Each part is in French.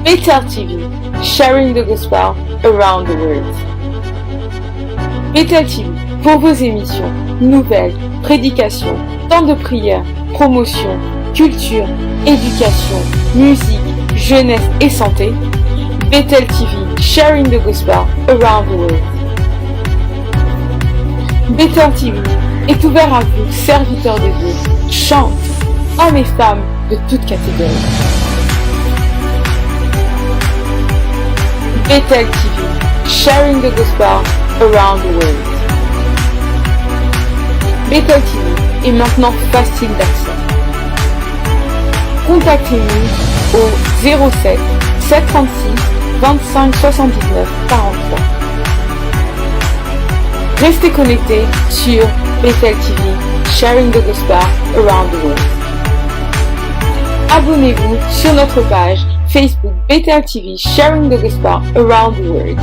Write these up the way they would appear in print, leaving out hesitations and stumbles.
Bethel TV, sharing the gospel around the world. Bethel TV, pour vos émissions, nouvelles, prédications, temps de prière, promotion, culture, éducation, musique, jeunesse et santé. Bethel TV, sharing the gospel around the world. Bethel TV est ouvert à vous, serviteurs de Dieu, chante, hommes et femmes de toutes catégories. Bethel TV, sharing the gospel around the world. Bethel TV est maintenant facile d'accès. Contactez-nous au 07 736 25 79 43. Restez connectés sur Bethel TV, sharing the gospel around the world. Abonnez-vous sur notre page Facebook Bethel TV, sharing the gospel around the world.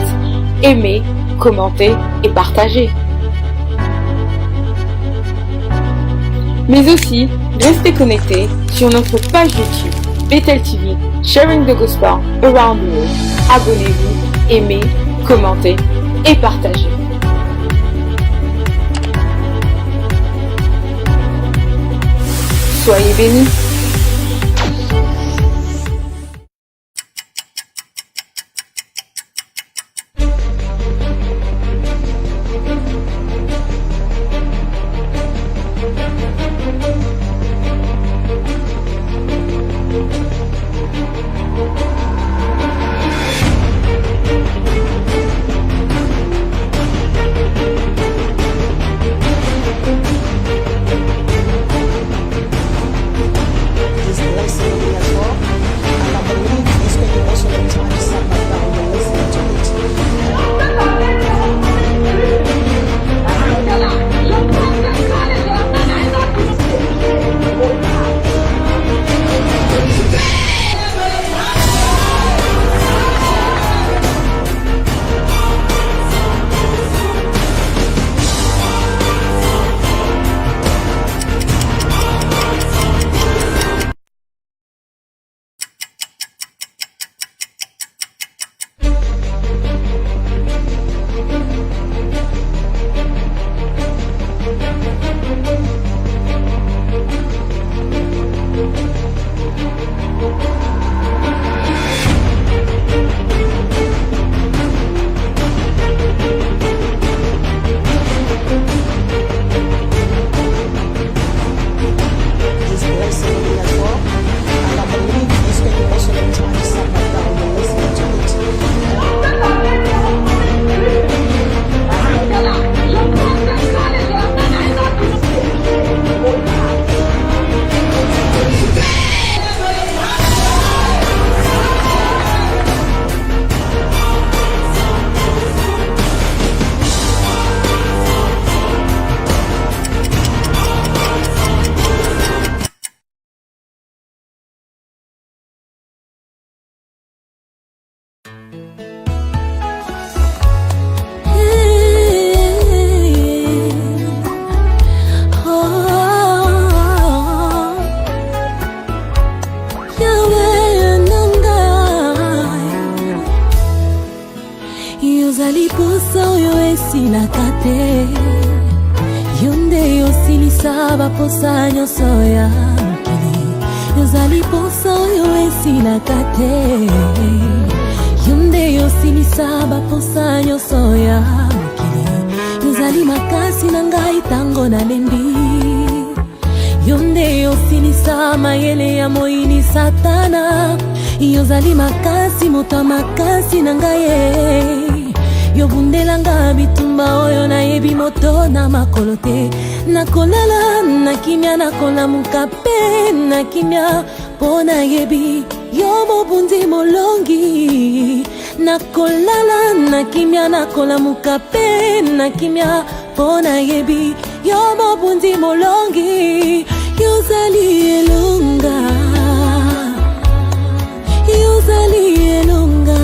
Aimez, commentez et partagez. Mais aussi, restez connectés sur notre page YouTube Bethel TV, sharing the gospel around the world. Abonnez-vous, aimez, commentez et partagez. Soyez bénis. Baposa nyonso ya mokili yozali posa oyo esila kate yonde yosilisa baposa nyonso ya mokili yozali makasi na ngai tango nalembi yonde yosilisa mayele ya moyini satana yozali makasi moto makasi na ngai yobundelanga bitumba oyo nayebi moto na makolo te nakolala nakimia nakolamuka pe nakimia mpo nayebi yo mobundi molongi nakolala nakimia nakolamuka pe nakimia mpo nayebi yo mobundi molongi yozali elonga yozali elonga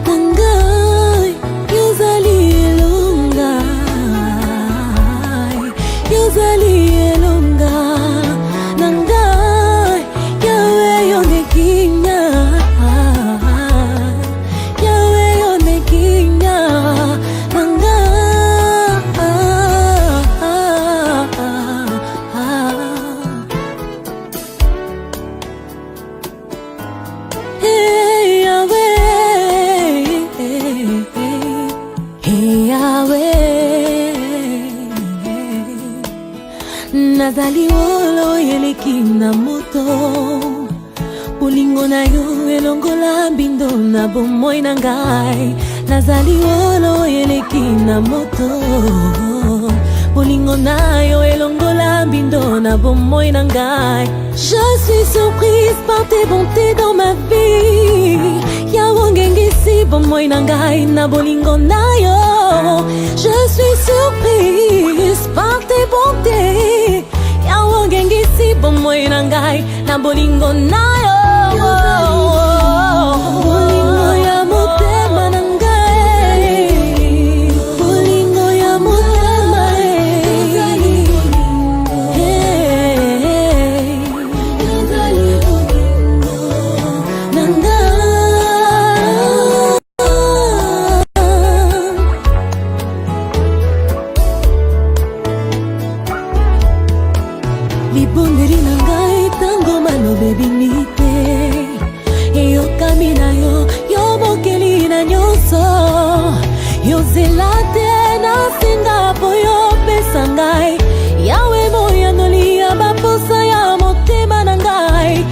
nangai yozali elonga yozali elonga nangai yawe yongekinya na moto. Bolingo na yo elongola mbindo na bomoi na ngai. Nazali wolo eleki na moto. Bolingo na yo elongola mbindo na bomoi na ngai. Je suis surprise par tes bontés dans ma vie. Yawo ngengisi bomoi na ngai na bolingo na yo. Je suis surprise par tes bontés. Yawo ngengisi bomoi na ngai na bolingo na yo. Bolingo ya motema na ngai. Bolingo ya motema na ngai. Libondeli na ngai tango malobe bimite. Yo kamina yo, yo mokeli na nyoso. Yo zelate na singa po yo pesa ngai. Yawe moya noli ya baposa ya motema na ngai.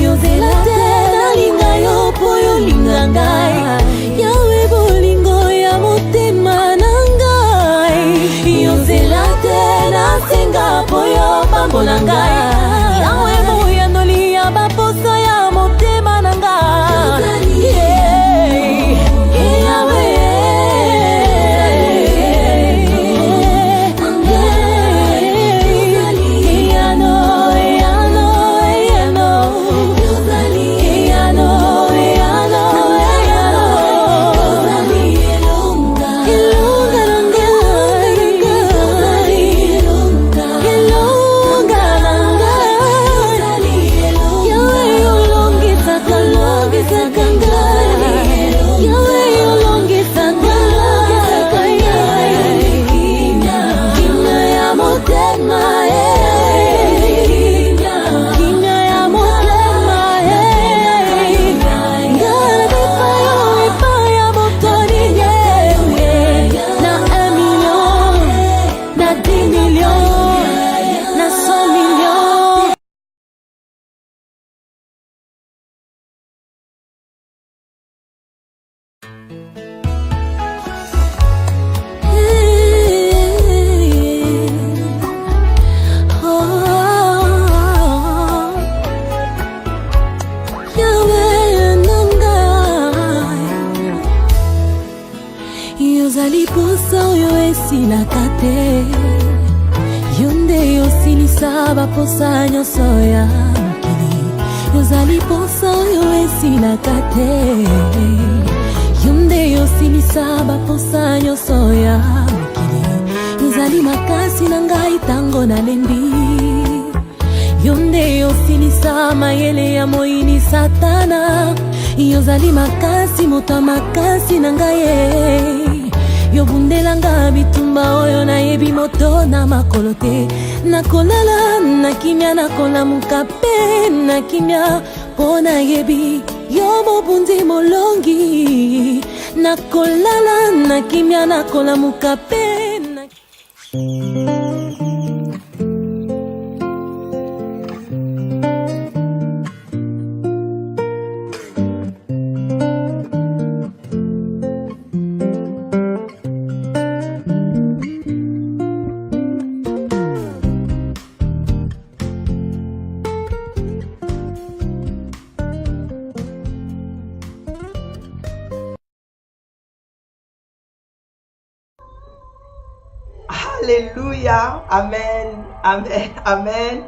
Yo zelate na linga yo po yo linga ngai. Yawe bolingo ya motema na ngai. Yo zelate na singa po yo pambo na ngai. Yawe moya noli ya baposa ya motema na ngai. Yozali posa oyo esilaka te. Yo nde yosilisa baposa nyonso ya mokili. Yozali posa oyo esilaka te. Yo nde yosilisa baposa nyonso ya mokili. Yozali makasi na ngai tango nalembi. Yo nde yosilisa mayele ya moyini satana. Yozali makasi moto makasi na ngai. Yo bundelanga bitumba oyo nayebi moto na makolo te. Nakolala na kimia nakolamuka pe na kimia po nayebi yo mobundi molongi. Nakolala na kimia nakolamuka pe na... Alléluia, amen, amen, amen.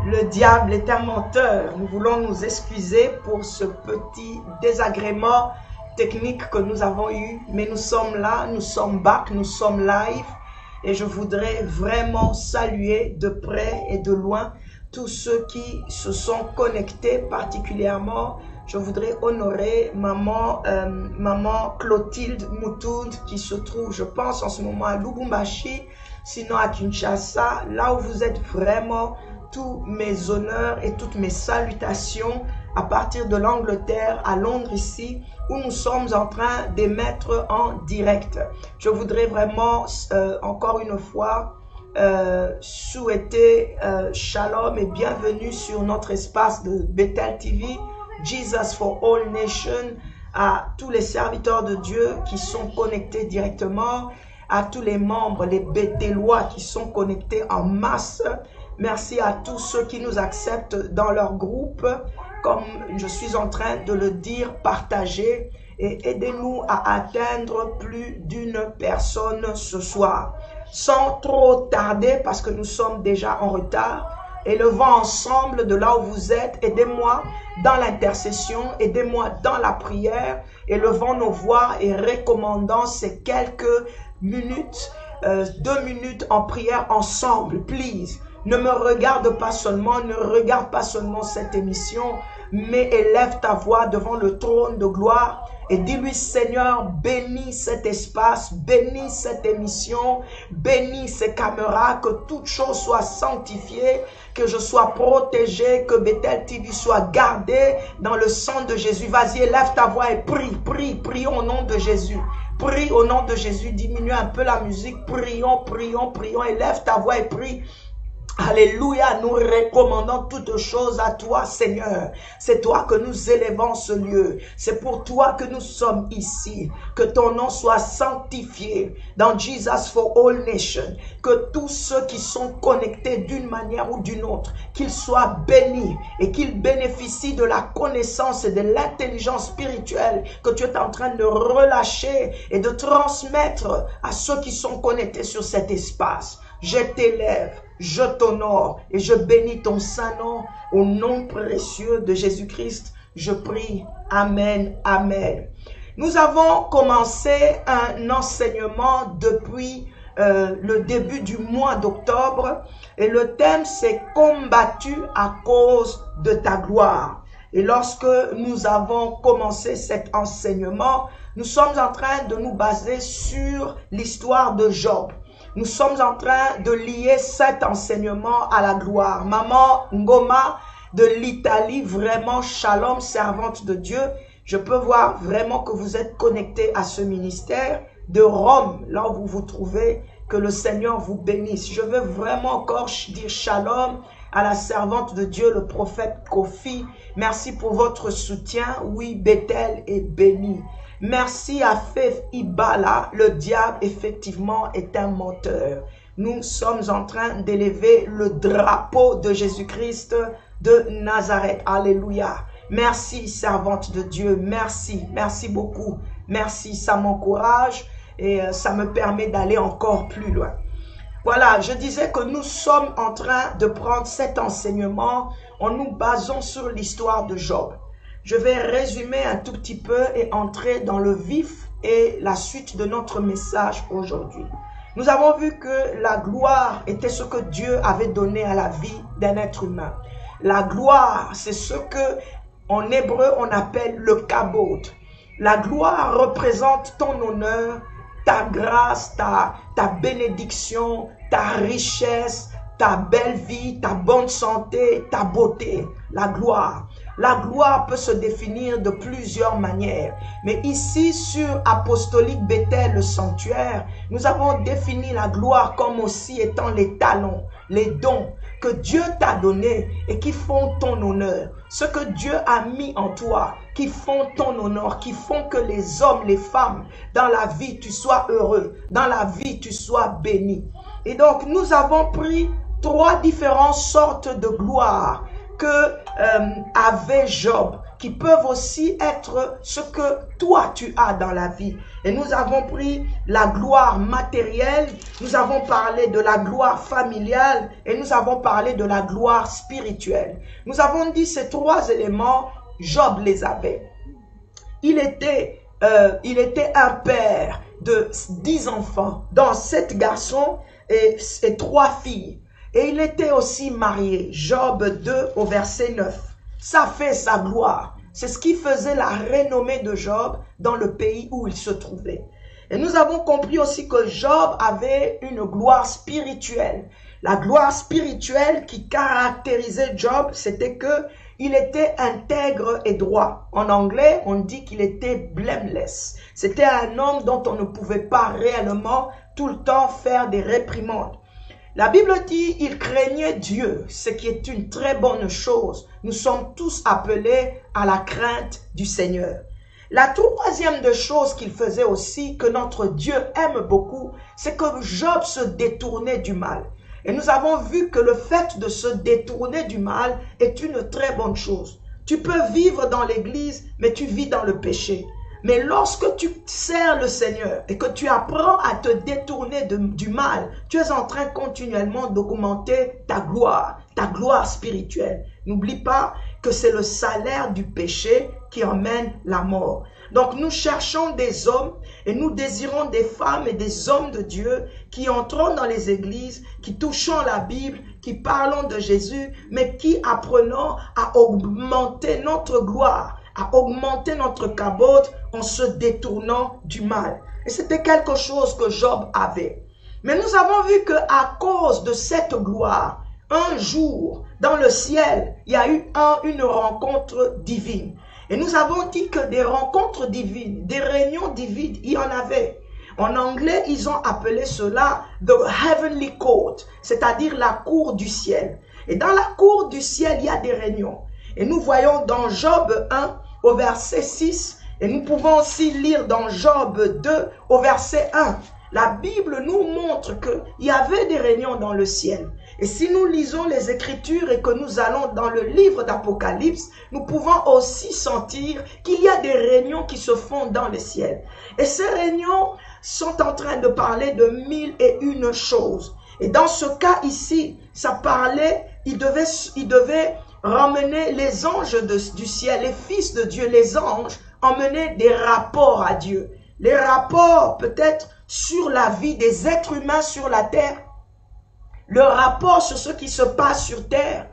Le diable est un menteur. Nous voulons nous excuser pour ce petit désagrément technique que nous avons eu. Mais nous sommes là, nous sommes back, nous sommes live. Et je voudrais vraiment saluer de près et de loin tous ceux qui se sont connectés particulièrement. Je voudrais honorer maman Clotilde Moutoud qui se trouve, je pense en ce moment à Lubumbashi, sinon à Kinshasa, là où vous êtes vraiment. Tous mes honneurs et toutes mes salutations à partir de l'Angleterre à Londres ici, où nous sommes en train d'émettre en direct. Je voudrais vraiment encore une fois souhaiter shalom et bienvenue sur notre espace de Bethel TV, Jesus for All Nations, à tous les serviteurs de Dieu qui sont connectés directement, à tous les membres, les Bethélois qui sont connectés en masse. Merci à tous ceux qui nous acceptent dans leur groupe. Comme je suis en train de le dire, partagez et aidez-nous à atteindre plus d'une personne ce soir. Sans trop tarder, parce que nous sommes déjà en retard, élevons ensemble de là où vous êtes, aidez-moi dans l'intercession, aidez-moi dans la prière, élevons nos voix et recommandons ces quelques minutes, 2 minutes en prière ensemble, please. Ne me regarde pas seulement, ne regarde pas seulement cette émission, mais élève ta voix devant le trône de gloire et dis-lui, Seigneur, bénis cet espace, bénis cette émission, bénis ces caméras, que toute chose soit sanctifiée, que je sois protégé, que Bethel TV soit gardé dans le sang de Jésus. Vas-y, élève ta voix et prie, prie, prie au nom de Jésus. Prie au nom de Jésus, diminue un peu la musique, prions, prions, prions, élève ta voix et prie. Alléluia, nous recommandons toutes choses à toi, Seigneur. C'est toi que nous élevons ce lieu. C'est pour toi que nous sommes ici. Que ton nom soit sanctifié dans Jesus for All Nations. Que tous ceux qui sont connectés d'une manière ou d'une autre, qu'ils soient bénis et qu'ils bénéficient de la connaissance et de l'intelligence spirituelle que tu es en train de relâcher et de transmettre à ceux qui sont connectés sur cet espace. Je t'élève, je t'honore et je bénis ton saint nom au nom précieux de Jésus-Christ. Je prie. Amen. Amen. Nous avons commencé un enseignement depuis le début du mois d'octobre et le thème c'est « Combattu à cause de ta gloire ». Et lorsque nous avons commencé cet enseignement, nous sommes en train de nous baser sur l'histoire de Job. Nous sommes en train de lier cet enseignement à la gloire. Maman Ngoma de l'Italie, vraiment shalom, servante de Dieu. Je peux voir vraiment que vous êtes connectés à ce ministère. De Rome, là où vous vous trouvez, que le Seigneur vous bénisse. Je veux vraiment encore dire shalom à la servante de Dieu, le prophète Kofi. Merci pour votre soutien. Oui, Bethel est béni. Merci à Faith Ibala, le diable effectivement est un menteur. Nous sommes en train d'élever le drapeau de Jésus-Christ de Nazareth. Alléluia. Merci servante de Dieu, merci, merci beaucoup. Merci, ça m'encourage et ça me permet d'aller encore plus loin. Voilà, je disais que nous sommes en train de prendre cet enseignement en nous basant sur l'histoire de Job. Je vais résumer un tout petit peu et entrer dans le vif et la suite de notre message aujourd'hui. Nous avons vu que la gloire était ce que Dieu avait donné à la vie d'un être humain. La gloire, c'est ce que en hébreu on appelle le kabod. La gloire représente ton honneur, ta grâce, ta bénédiction, ta richesse, ta belle vie, ta bonne santé, ta beauté. La gloire. La gloire peut se définir de plusieurs manières. Mais ici, sur Apostolique Bethel, le sanctuaire, nous avons défini la gloire comme aussi étant les talents, les dons que Dieu t'a donnés et qui font ton honneur. Ce que Dieu a mis en toi, qui font ton honneur, qui font que les hommes, les femmes, dans la vie, tu sois heureux. Dans la vie, tu sois béni. Et donc, nous avons pris 3 différentes sortes de gloire que avait Job, qui peuvent aussi être ce que toi tu as dans la vie. Et nous avons pris la gloire matérielle, nous avons parlé de la gloire familiale et nous avons parlé de la gloire spirituelle. Nous avons dit ces 3 éléments, Job les avait. Il était un père de 10 enfants, dont 7 garçons et 3 filles. Et il était aussi marié. Job 2 au verset 9. Ça fait sa gloire. C'est ce qui faisait la renommée de Job dans le pays où il se trouvait. Et nous avons compris aussi que Job avait une gloire spirituelle. La gloire spirituelle qui caractérisait Job, c'était que il était intègre et droit. En anglais, on dit qu'il était blameless. C'était un homme dont on ne pouvait pas réellement tout le temps faire des réprimandes. La Bible dit, il craignait Dieu, ce qui est une très bonne chose. Nous sommes tous appelés à la crainte du Seigneur. La troisième des choses qu'il faisait aussi, que notre Dieu aime beaucoup, c'est que Job se détournait du mal. Et nous avons vu que le fait de se détourner du mal est une très bonne chose. Tu peux vivre dans l'église, mais tu vis dans le péché. Mais lorsque tu sers le Seigneur et que tu apprends à te détourner du mal, tu es en train continuellement d'augmenter ta gloire spirituelle. N'oublie pas que c'est le salaire du péché qui emmène la mort. Donc nous cherchons des hommes et nous désirons des femmes et des hommes de Dieu qui entrent dans les églises, qui touchons la Bible, qui parlons de Jésus, mais qui apprenons à augmenter notre gloire, à augmenter notre cabote en se détournant du mal. Et c'était quelque chose que Job avait. Mais nous avons vu qu'à cause de cette gloire, un jour, dans le ciel, il y a eu une rencontre divine. Et nous avons dit que des rencontres divines, des réunions divines, il y en avait. En anglais, ils ont appelé cela « the heavenly court », c'est-à-dire la cour du ciel. Et dans la cour du ciel, il y a des réunions. Et nous voyons dans Job 1, au verset 6, et nous pouvons aussi lire dans Job 2, au verset 1. La Bible nous montre qu'il y avait des réunions dans le ciel. Et si nous lisons les Écritures et que nous allons dans le livre d'Apocalypse, nous pouvons aussi sentir qu'il y a des réunions qui se font dans le ciel. Et ces réunions sont en train de parler de 1001 choses. Et dans ce cas ici, ça parlait, il devait ramener les anges du ciel, les fils de Dieu, les anges, emmener des rapports à Dieu. Les rapports peut-être sur la vie des êtres humains sur la terre. Le rapport sur ce qui se passe sur terre.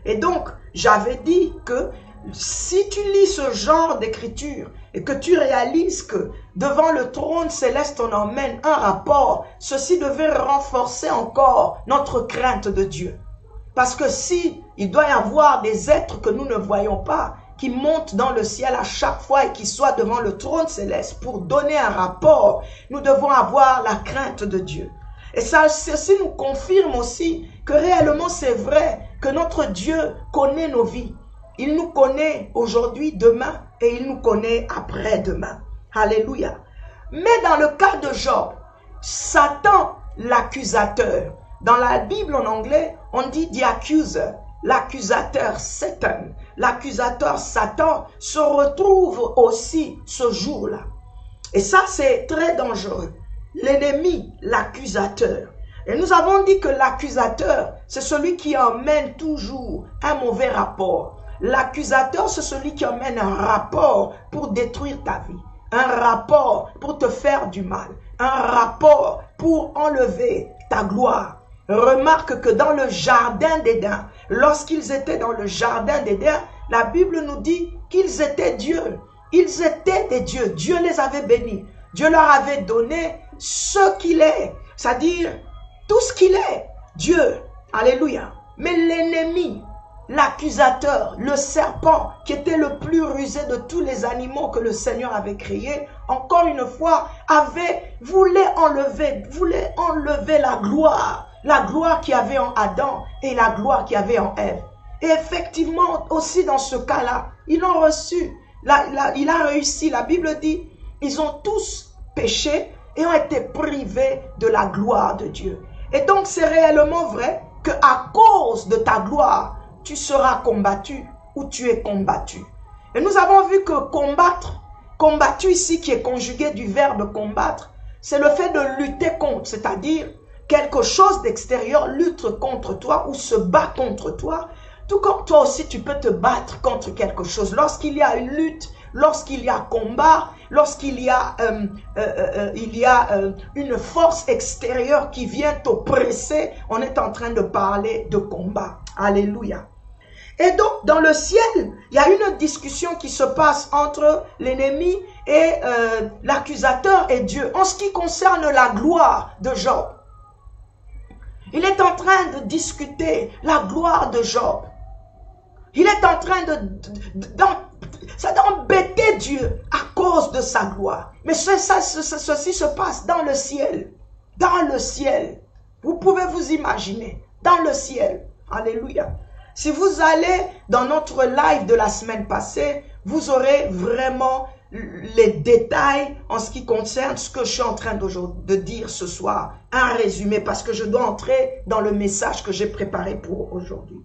Et donc, j'avais dit que si tu lis ce genre d'écriture et que tu réalises que devant le trône céleste on emmène un rapport, ceci devait renforcer encore notre crainte de Dieu. Parce que si il doit y avoir des êtres que nous ne voyons pas, qui montent dans le ciel à chaque fois et qui soient devant le trône céleste pour donner un rapport, nous devons avoir la crainte de Dieu. Et ça, ceci nous confirme aussi que réellement c'est vrai que notre Dieu connaît nos vies. Il nous connaît aujourd'hui, demain, et il nous connaît après-demain. Alléluia. Mais dans le cas de Job, Satan, l'accusateur, dans la Bible en anglais, on dit the accuser, l'accusateur Satan. L'accusateur Satan se retrouve aussi ce jour-là. Et ça, c'est très dangereux. L'ennemi, l'accusateur. Et nous avons dit que l'accusateur, c'est celui qui emmène toujours un mauvais rapport. L'accusateur, c'est celui qui emmène un rapport pour détruire ta vie. Un rapport pour te faire du mal. Un rapport pour enlever ta gloire. Remarque que dans le jardin d'Éden, lorsqu'ils étaient dans le jardin d'Éden, la Bible nous dit qu'ils étaient Dieu. Ils étaient des dieux. Dieu les avait bénis. Dieu leur avait donné ce qu'il est, c'est-à-dire tout ce qu'il est. Dieu, alléluia. Mais l'ennemi, l'accusateur, le serpent, qui était le plus rusé de tous les animaux que le Seigneur avait créés, encore une fois, voulait enlever la gloire qu'il y avait en Adam et la gloire qu'il y avait en Ève. Et effectivement, aussi dans ce cas-là, ils l'ont reçu. Il a réussi. La Bible dit, ils ont tous péché et ont été privés de la gloire de Dieu. Et donc, c'est réellement vrai qu'à cause de ta gloire, tu seras combattu ou tu es combattu. Et nous avons vu que combattu ici, qui est conjugué du verbe combattre, c'est le fait de lutter contre, c'est-à-dire quelque chose d'extérieur lutte contre toi ou se bat contre toi. Tout comme toi aussi, tu peux te battre contre quelque chose. Lorsqu'il y a une lutte, lorsqu'il y a combat, lorsqu'il y a, une force extérieure qui vient t'oppresser, on est en train de parler de combat. Alléluia. Et donc, dans le ciel, il y a une discussion qui se passe entre l'ennemi et l'accusateur et Dieu. En ce qui concerne la gloire de Job, il est en train de discuter la gloire de Job. Il est en train d'embêter Dieu à cause de sa gloire. Mais ceci se passe dans le ciel. Dans le ciel. Vous pouvez vous imaginer dans le ciel. Alléluia. Si vous allez dans notre live de la semaine passée, vous aurez vraiment les détails en ce qui concerne ce que je suis en train de dire ce soir. Un résumé parce que je dois entrer dans le message que j'ai préparé pour aujourd'hui.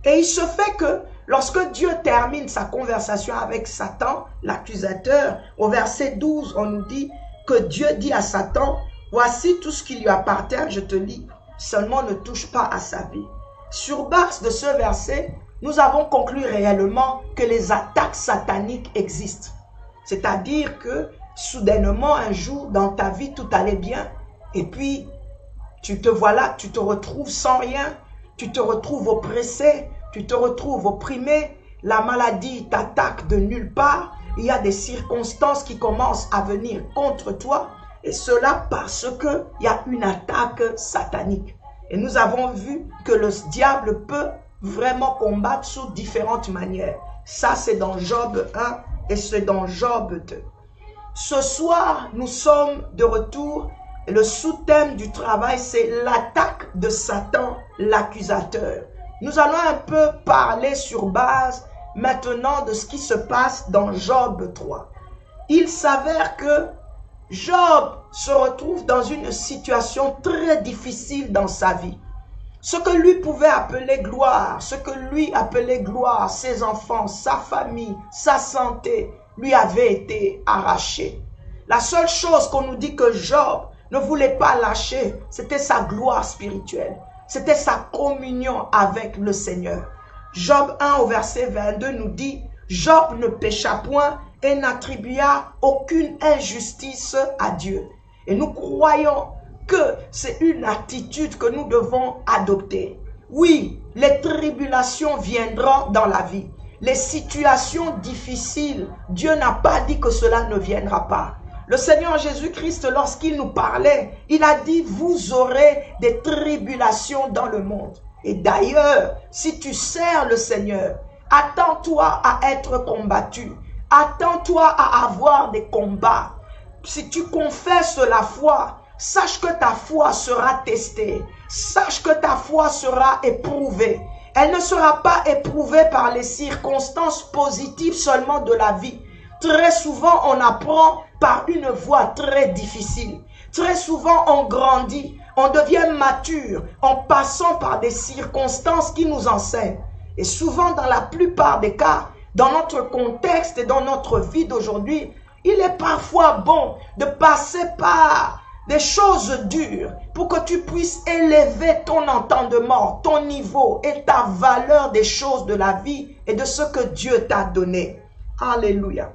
Et il se fait que lorsque Dieu termine sa conversation avec Satan, l'accusateur, au verset 12, on nous dit que Dieu dit à Satan, « Voici tout ce qui lui appartient, je te lis, seulement ne touche pas à sa vie. » Sur base de ce verset, nous avons conclu réellement que les attaques sataniques existent. C'est-à-dire que soudainement, un jour, dans ta vie, tout allait bien. Et puis, tu te retrouves sans rien. Tu te retrouves oppressé. Tu te retrouves opprimé. La maladie t'attaque de nulle part. Il y a des circonstances qui commencent à venir contre toi. Et cela parce qu'il y a une attaque satanique. Et nous avons vu que le diable peut vraiment combattre sous différentes manières. Ça, c'est dans Job 1 et c'est dans Job 2. Ce soir, nous sommes de retour. Et le sous-thème du travail, c'est l'attaque de Satan, l'accusateur. Nous allons un peu parler sur base maintenant de ce qui se passe dans Job 3. Il s'avère que Job se retrouve dans une situation très difficile dans sa vie. Ce que lui pouvait appeler gloire, ses enfants, sa famille, sa santé, lui avait été arraché. La seule chose qu'on nous dit que Job ne voulait pas lâcher, c'était sa gloire spirituelle. C'était sa communion avec le Seigneur. Job 1 au verset 22 nous dit, Job ne pécha point et n'attribua aucune injustice à Dieu. Et nous croyons que c'est une attitude que nous devons adopter. Oui, les tribulations viendront dans la vie. Les situations difficiles, Dieu n'a pas dit que cela ne viendra pas. Le Seigneur Jésus-Christ, lorsqu'il nous parlait, il a dit, vous aurez des tribulations dans le monde. Et d'ailleurs, si tu sers le Seigneur, attends-toi à être combattu. Attends-toi à avoir des combats. Si tu confesses la foi, sache que ta foi sera testée. Sache que ta foi sera éprouvée. Elle ne sera pas éprouvée par les circonstances positives seulement de la vie. Très souvent, on apprend par une voie très difficile. Très souvent, on grandit, on devient mature en passant par des circonstances qui nous enseignent. Et souvent, dans la plupart des cas, dans notre contexte et dans notre vie d'aujourd'hui, il est parfois bon de passer par des choses dures pour que tu puisses élever ton entendement, ton niveau et ta valeur des choses de la vie et de ce que Dieu t'a donné. Alléluia.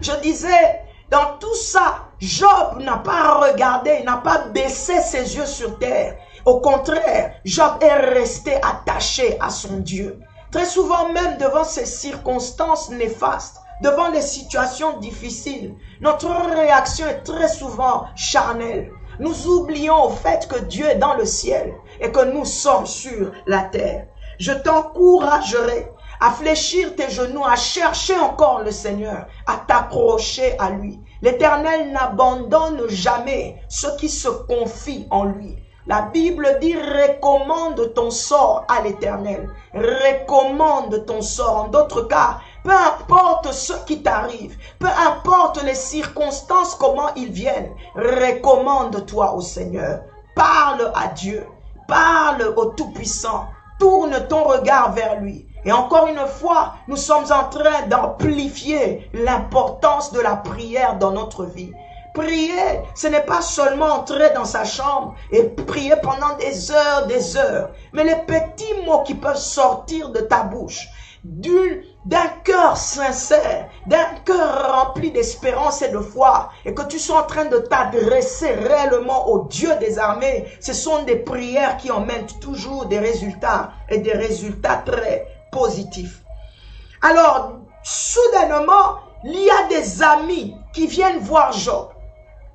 Je disais, dans tout ça, Job n'a pas regardé, n'a pas baissé ses yeux sur terre. Au contraire, Job est resté attaché à son Dieu. Très souvent même devant ces circonstances néfastes, devant les situations difficiles, notre réaction est très souvent charnelle. Nous oublions au fait que Dieu est dans le ciel et que nous sommes sur la terre. Je t'encouragerai à fléchir tes genoux, à chercher encore le Seigneur, à t'accrocher à lui. L'Éternel n'abandonne jamais ceux qui se confient en lui. La Bible dit, recommande ton sort à l'Éternel. Recommande ton sort. En d'autres cas, peu importe ce qui t'arrive, peu importe les circonstances, comment ils viennent, recommande-toi au Seigneur. Parle à Dieu. Parle au Tout-Puissant. Tourne ton regard vers lui. Et encore une fois, nous sommes en train d'amplifier l'importance de la prière dans notre vie. Prier, ce n'est pas seulement entrer dans sa chambre et prier pendant des heures, mais les petits mots qui peuvent sortir de ta bouche, d'un cœur sincère, d'un cœur rempli d'espérance et de foi, et que tu sois en train de t'adresser réellement au Dieu des armées, ce sont des prières qui emmènent toujours des résultats, et des résultats très positifs. Alors, soudainement, il y a des amis qui viennent voir Job.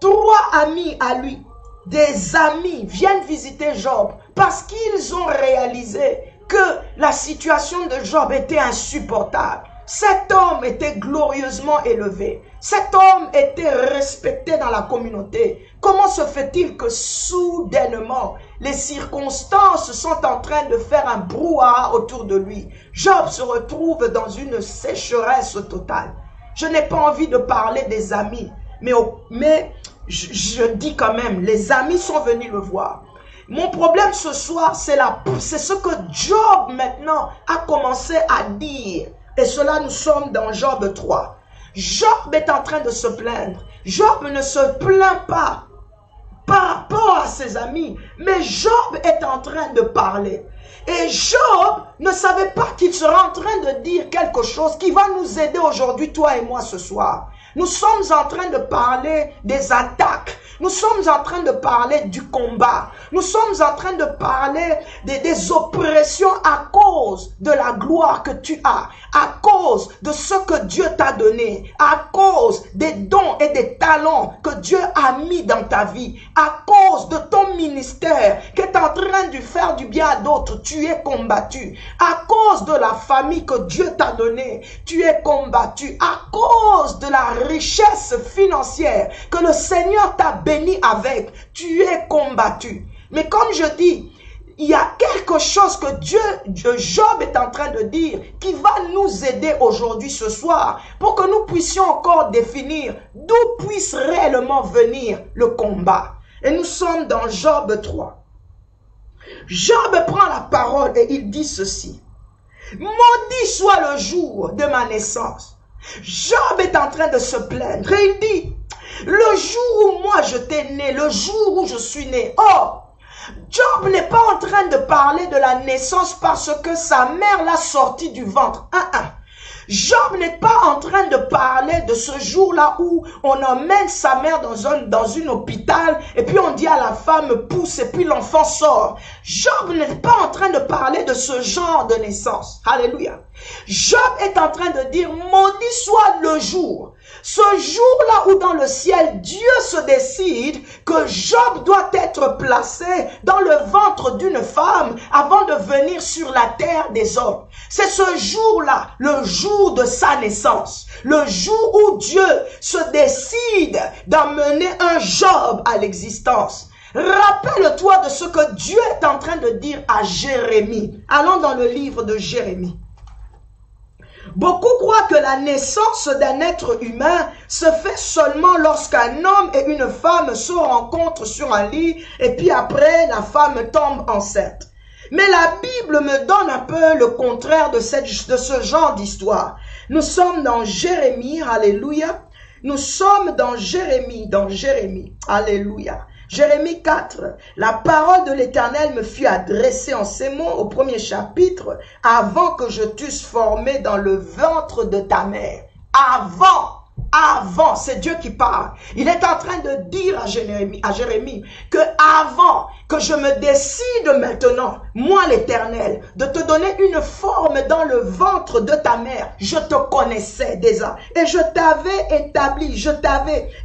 3 amis à lui, des amis viennent visiter Job parce qu'ils ont réalisé que la situation de Job était insupportable. Cet homme était glorieusement élevé. Cet homme était respecté dans la communauté. Comment se fait-il que soudainement, les circonstances sont en train de faire un brouhaha autour de lui? Job se retrouve dans une sécheresse totale. Je n'ai pas envie de parler des amis, mais je dis quand même, les amis sont venus le voir. Mon problème ce soir, c'est ce que Job maintenant a commencé à dire. Et cela, nous sommes dans Job 3. Job est en train de se plaindre. Job ne se plaint pas par rapport à ses amis, mais Job est en train de parler. Et Job ne savait pas qu'il serait en train de dire quelque chose qui va nous aider aujourd'hui, toi et moi, ce soir. Nous sommes en train de parler des attaques. Nous sommes en train de parler du combat. Nous sommes en train de parler des oppressions à cause de la gloire que tu as, à cause de ce que Dieu t'a donné, à cause des dons et des talents que Dieu a mis dans ta vie, à cause de ton ministère qui est en train de faire du bien à d'autres. Tu es combattu. À cause de la famille que Dieu t'a donnée, tu es combattu. À cause de la richesse financière que le Seigneur t'a béni avec, tu es combattu. Mais comme je dis, il y a quelque chose que Job est en train de dire qui va nous aider aujourd'hui ce soir pour que nous puissions encore définir d'où puisse réellement venir le combat. Et nous sommes dans Job 3. Job prend la parole et il dit ceci. Maudit soit le jour de ma naissance. Job est en train de se plaindre et il dit, le jour où moi je t'ai né, le jour où je suis né. Oh, Job n'est pas en train de parler de la naissance parce que sa mère l'a sorti du ventre. Job n'est pas en train de parler de ce jour-là où on emmène sa mère dans un hôpital et puis on dit à la femme pousse et puis l'enfant sort. Job n'est pas en train de parler de ce genre de naissance. Alléluia. Job est en train de dire maudit soit le jour. Ce jour-là où dans le ciel, Dieu se décide que Job doit être placé dans le ventre d'une femme avant de venir sur la terre des hommes. C'est ce jour-là, le jour de sa naissance, le jour où Dieu se décide d'amener un Job à l'existence. Rappelle-toi de ce que Dieu est en train de dire à Jérémie. Allons dans le livre de Jérémie. Beaucoup croient que la naissance d'un être humain se fait seulement lorsqu'un homme et une femme se rencontrent sur un lit et puis après la femme tombe enceinte. Mais la Bible me donne un peu le contraire de ce genre d'histoire. Nous sommes dans Jérémie, alléluia. Nous sommes dans Jérémie, alléluia. Jérémie 4, la parole de l'Éternel me fut adressée en ces mots au premier chapitre, avant que je t'eusse formé dans le ventre de ta mère. Avant, c'est Dieu qui parle. Il est en train de dire à Jérémie que avant que je me décide maintenant, moi l'Éternel, de te donner une forme dans le ventre de ta mère, je te connaissais déjà et je t'avais établi,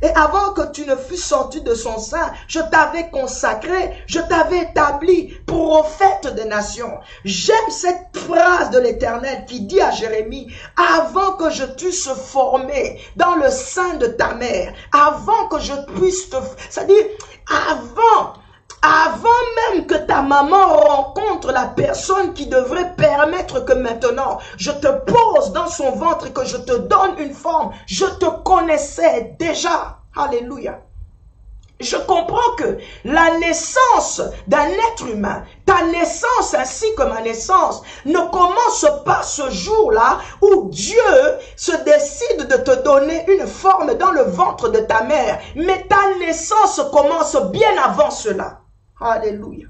et avant que tu ne fusses sorti de son sein, je t'avais consacré, je t'avais établi prophète des nations. J'aime cette phrase de l'Éternel qui dit à Jérémie, avant que je t'eusse formé dans le sein de ta mère, avant que je puisse c'est-à-dire avant même que ta maman rencontre la personne qui devrait permettre que maintenant je te pose dans son ventre et que je te donne une forme, je te connaissais déjà. Alléluia. Je comprends que la naissance d'un être humain, ta naissance ainsi que ma naissance, ne commence pas ce jour-là où Dieu se décide de te donner une forme dans le ventre de ta mère. Mais ta naissance commence bien avant cela. Alléluia.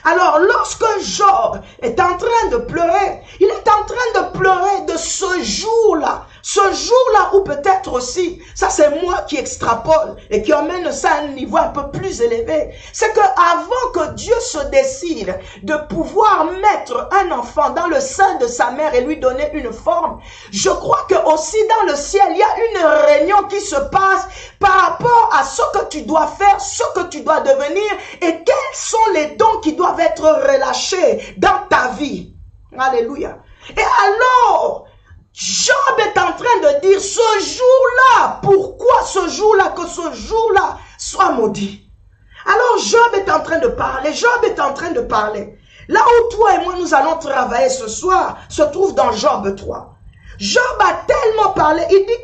Alors, lorsque Job est en train de pleurer, il est en train de pleurer de ce jour-là. Ce jour-là où peut-être aussi, ça c'est moi qui extrapole et qui emmène ça à un niveau un peu plus élevé, c'est que avant que Dieu se décide de pouvoir mettre un enfant dans le sein de sa mère et lui donner une forme, je crois que aussi dans le ciel, il y a une réunion qui se passe par rapport à ce que tu dois faire, ce que tu dois devenir et quels sont les dons qui doivent être relâchés dans ta vie. Alléluia. Et alors, Job dire ce jour-là, pourquoi ce jour-là, que ce jour-là soit maudit. Alors Job est en train de parler, Job est en train de parler. Là où toi et moi nous allons travailler ce soir, se trouve dans Job 3. Job a tellement parlé, il dit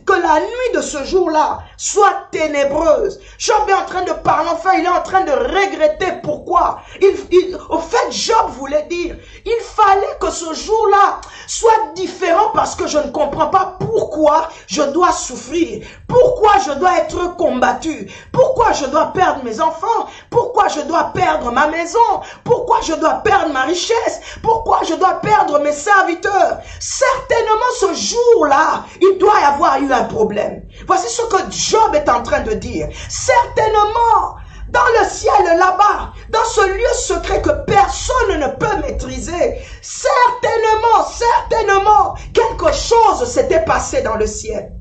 que la nuit de ce jour-là soit ténébreuse. Job est en train de parler, enfin il est en train de regretter pourquoi. Au fait, Job voulait dire, il fallait que ce jour-là soit différent parce que je ne comprends pas pourquoi je dois souffrir, pourquoi je dois être combattu, pourquoi je dois perdre mes enfants, pourquoi je dois perdre ma maison, pourquoi je dois perdre ma richesse, pourquoi je dois perdre mes serviteurs. Certainement ce jour-là, il doit y avoir eu un problème. Voici ce que Job est en train de dire. Certainement, dans le ciel là-bas, dans ce lieu secret que personne ne peut maîtriser, certainement, quelque chose s'était passé dans le ciel.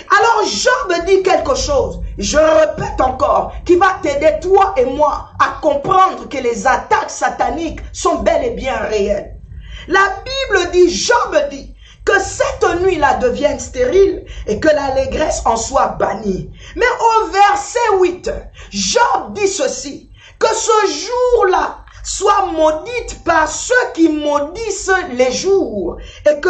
Alors Job dit quelque chose, je répète encore, qui va t'aider toi et moi à comprendre que les attaques sataniques sont bel et bien réelles. La Bible dit, Job dit, que cette nuit-là devienne stérile et que l'allégresse en soit bannie. Mais au verset 8, Job dit ceci, que ce jour-là soit maudite par ceux qui maudissent les jours et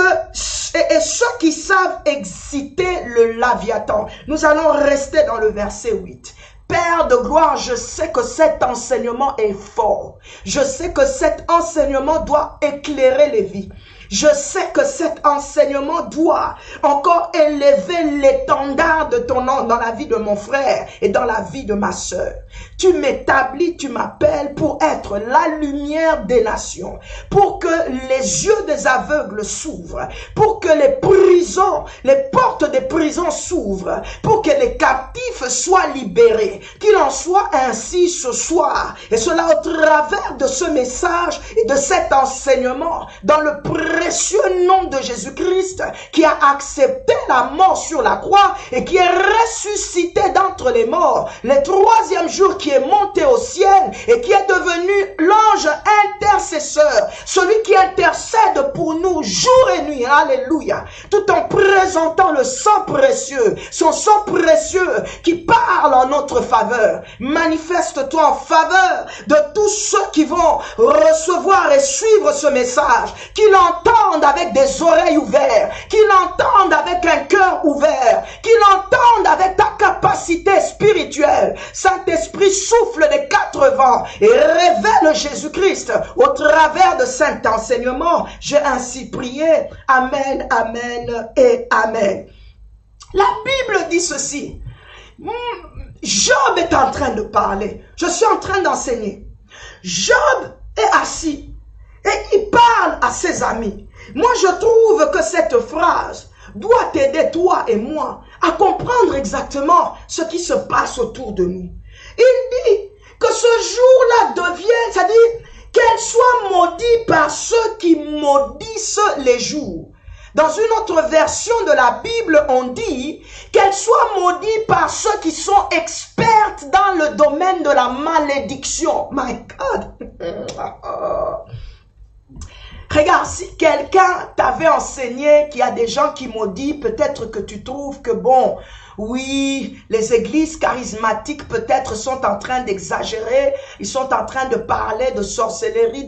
ceux qui savent exciter le Léviathan. Nous allons rester dans le verset 8. Père de gloire, je sais que cet enseignement est fort. Je sais que cet enseignement doit éclairer les vies. Je sais que cet enseignement doit encore élever l'étendard de ton nom dans la vie de mon frère et dans la vie de ma sœur. Tu m'établis, tu m'appelles pour être la lumière des nations, pour que les yeux des aveugles s'ouvrent, pour que les prisons, les portes des prisons s'ouvrent, pour que les captifs soient libérés. Qu'il en soit ainsi ce soir, et cela au travers de ce message et de cet enseignement, dans le précieux nom de Jésus-Christ, qui a accepté la mort sur la croix et qui est ressuscité d'entre les morts, le troisième jour, qui est monté au ciel et qui est devenu l'ange intercesseur, celui qui intercède pour nous jour et nuit, alléluia, tout en présentant le sang précieux, son sang précieux qui parle en notre faveur. Manifeste-toi en faveur de tous ceux qui vont recevoir et suivre ce message, qui l'entendent avec des oreilles ouvertes, qui l'entendent avec un cœur ouvert, qui l'entendent avec ta capacité spirituelle. Saint-Esprit, souffle des quatre vents et révèle Jésus-Christ au travers de cet enseignement. J'ai ainsi prié. Amen, amen et amen. La Bible dit ceci. Job est en train de parler. Je suis en train d'enseigner. Job est assis et il parle à ses amis. Moi, je trouve que cette phrase doit t'aider, toi et moi, à comprendre exactement ce qui se passe autour de nous. Il dit que ce jour-là devienne, c'est-à-dire qu'elle soit maudite par ceux qui maudissent les jours. Dans une autre version de la Bible, on dit qu'elle soit maudite par ceux qui sont experts dans le domaine de la malédiction. My God! Regarde, si quelqu'un t'avait enseigné qu'il y a des gens qui maudissent, peut-être que tu trouves que bon, oui, les églises charismatiques peut-être sont en train d'exagérer, ils sont en train de parler de sorcellerie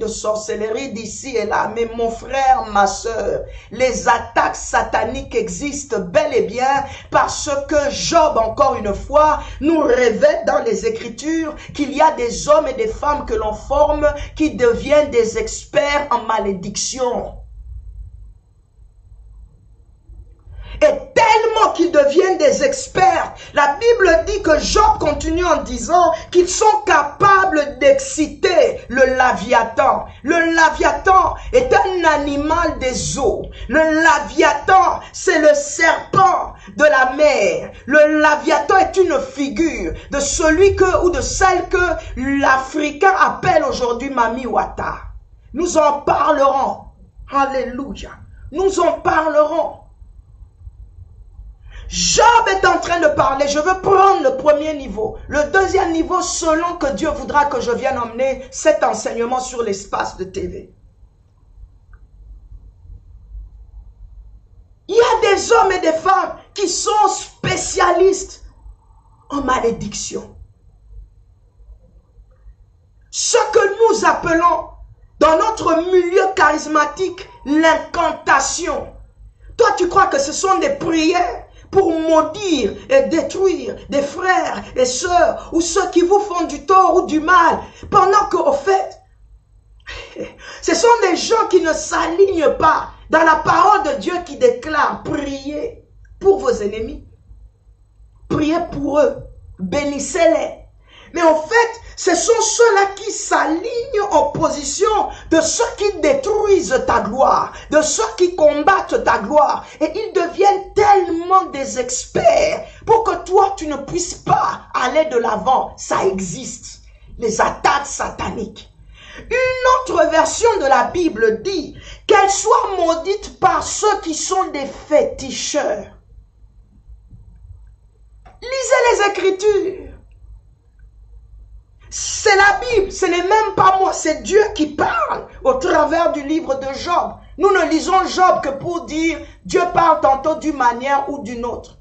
d'ici et là. Mais mon frère, ma sœur, les attaques sataniques existent bel et bien parce que Job, encore une fois, nous révèle dans les Écritures qu'il y a des hommes et des femmes que l'on forme qui deviennent des experts en malédiction. Et tellement qu'ils deviennent des experts, la Bible dit que Job continue en disant qu'ils sont capables d'exciter le Léviathan. Le Léviathan est un animal des eaux. Le Léviathan, c'est le serpent de la mer. Le Léviathan est une figure de celui ou de celle que l'Africain appelle aujourd'hui Mami Wata. Nous en parlerons. Alléluia. Nous en parlerons. Job est en train de parler. Je veux prendre le premier niveau. Le deuxième niveau, selon que Dieu voudra que je vienne emmener cet enseignement sur l'espace de TV. Il y a des hommes et des femmes qui sont spécialistes en malédiction. Ce que nous appelons dans notre milieu charismatique l'incantation. Toi, tu crois que ce sont des prières pour maudire et détruire des frères et sœurs ou ceux qui vous font du tort ou du mal, pendant qu'au fait, ce sont des gens qui ne s'alignent pas dans la parole de Dieu qui déclare: priez pour vos ennemis, priez pour eux, bénissez-les. Mais en fait, ce sont ceux-là qui s'alignent en position de ceux qui détruisent ta gloire, de ceux qui combattent ta gloire. Et ils deviennent tellement des experts pour que toi, tu ne puisses pas aller de l'avant. Ça existe. Les attaques sataniques. Une autre version de la Bible dit qu'elles soient maudites par ceux qui sont des féticheurs. Lisez les Écritures. C'est la Bible, ce n'est même pas moi, c'est Dieu qui parle au travers du livre de Job. Nous ne lisons Job que pour dire Dieu parle tantôt d'une manière ou d'une autre.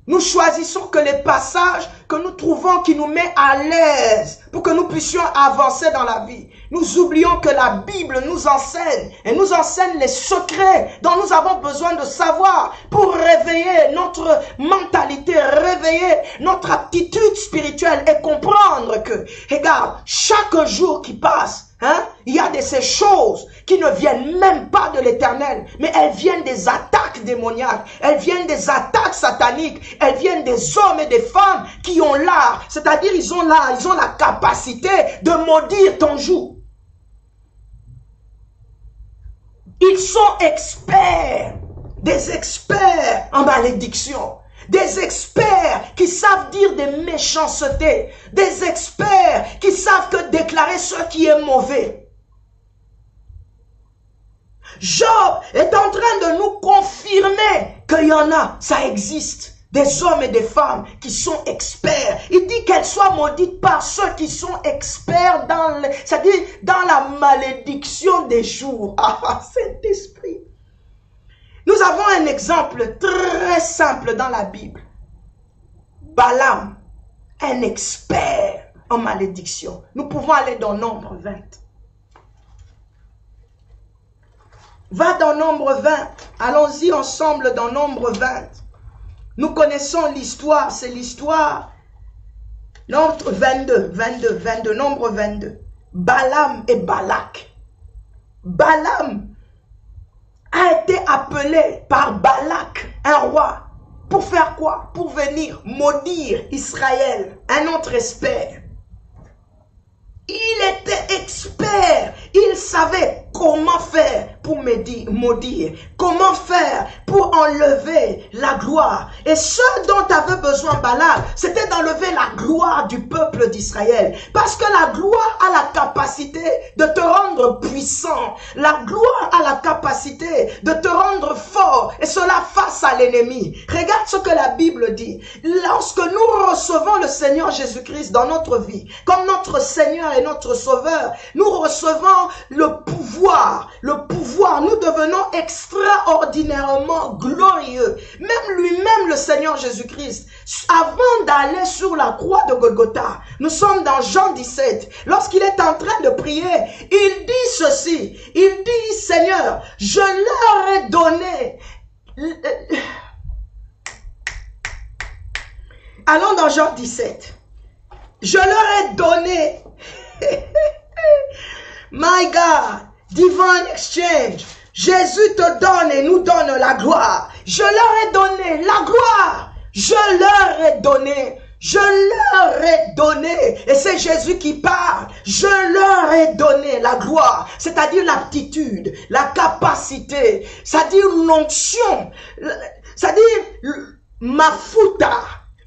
Nous choisissons que les passages que nous trouvons qui nous mettent à l'aise pour que nous puissions avancer dans la vie. Nous oublions que la Bible nous enseigne et nous enseigne les secrets dont nous avons besoin de savoir pour réveiller notre mentalité, réveiller notre aptitude spirituelle et comprendre que, regarde, chaque jour qui passe, il y a de ces choses qui ne viennent même pas de l'Éternel, mais elles viennent des attaques démoniaques, elles viennent des attaques sataniques, elles viennent des hommes et des femmes qui ont l'art, c'est-à-dire ils ont la capacité de maudire ton joug. Ils sont experts, des experts en malédiction. Des experts qui savent dire des méchancetés. Des experts qui savent que déclarer ce qui est mauvais. Job est en train de nous confirmer qu'il y en a, ça existe. Des hommes et des femmes qui sont experts. Il dit qu'elles soient maudites par ceux qui sont experts c'est-à-dire dans la malédiction des jours. Ah, Saint-Esprit. Nous avons un exemple très simple dans la Bible. Balaam, un expert en malédiction. Nous pouvons aller dans Nombre 20. Va dans Nombre 20. Allons-y ensemble dans Nombre 20. Nous connaissons l'histoire, c'est l'histoire. Nombre 22, Nombre 22. Balaam et Balak. Balaam a été appelé par Balak, un roi, pour faire quoi? Pour venir maudire Israël, un autre expert. Il était expert, il savait comment faire pour maudire, comment faire pour enlever la gloire. Et ce dont avait besoin Balak, c'était d'enlever la gloire du peuple d'Israël. Parce que la gloire a la capacité de te rendre puissant. La gloire a la capacité de te rendre fort. Et cela face à l'ennemi. Regarde ce que la Bible dit. Lorsque nous recevons le Seigneur Jésus-Christ dans notre vie, comme notre Seigneur et notre Sauveur, nous recevons le pouvoir, nous devenons extraordinairement glorieux. Même lui-même, le Seigneur Jésus-Christ, avant d'aller sur la croix de Golgotha, nous sommes dans Jean 17, lorsqu'il est en train de prier, il dit ceci, il dit, Seigneur, je leur ai donné... Allons dans Jean 17. Je leur ai donné... My God, divine exchange. Jésus te donne et nous donne la gloire. Je leur ai donné la gloire. Je leur ai donné. Je leur ai donné. Et c'est Jésus qui parle. Je leur ai donné la gloire. C'est-à-dire l'aptitude, la capacité. C'est-à-dire l'onction. C'est-à-dire ma fouta.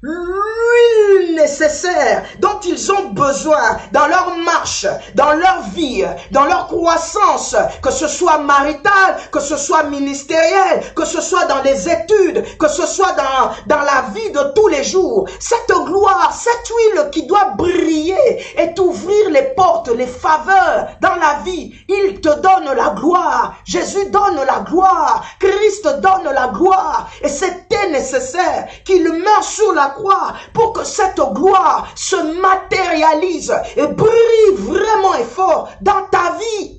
L'huile nécessaire dont ils ont besoin dans leur marche, dans leur vie, dans leur croissance, que ce soit maritale, que ce soit ministérielle, que ce soit dans les études, que ce soit dans la vie de tous les jours. Cette gloire, cette huile qui doit briller et t'ouvrir les portes, les faveurs dans la vie. Il te donne la gloire. Jésus donne la gloire. Christ donne la la gloire. Et c'était nécessaire qu'il meure sur la croix pour que cette gloire se matérialise et brille vraiment et fort dans ta vie.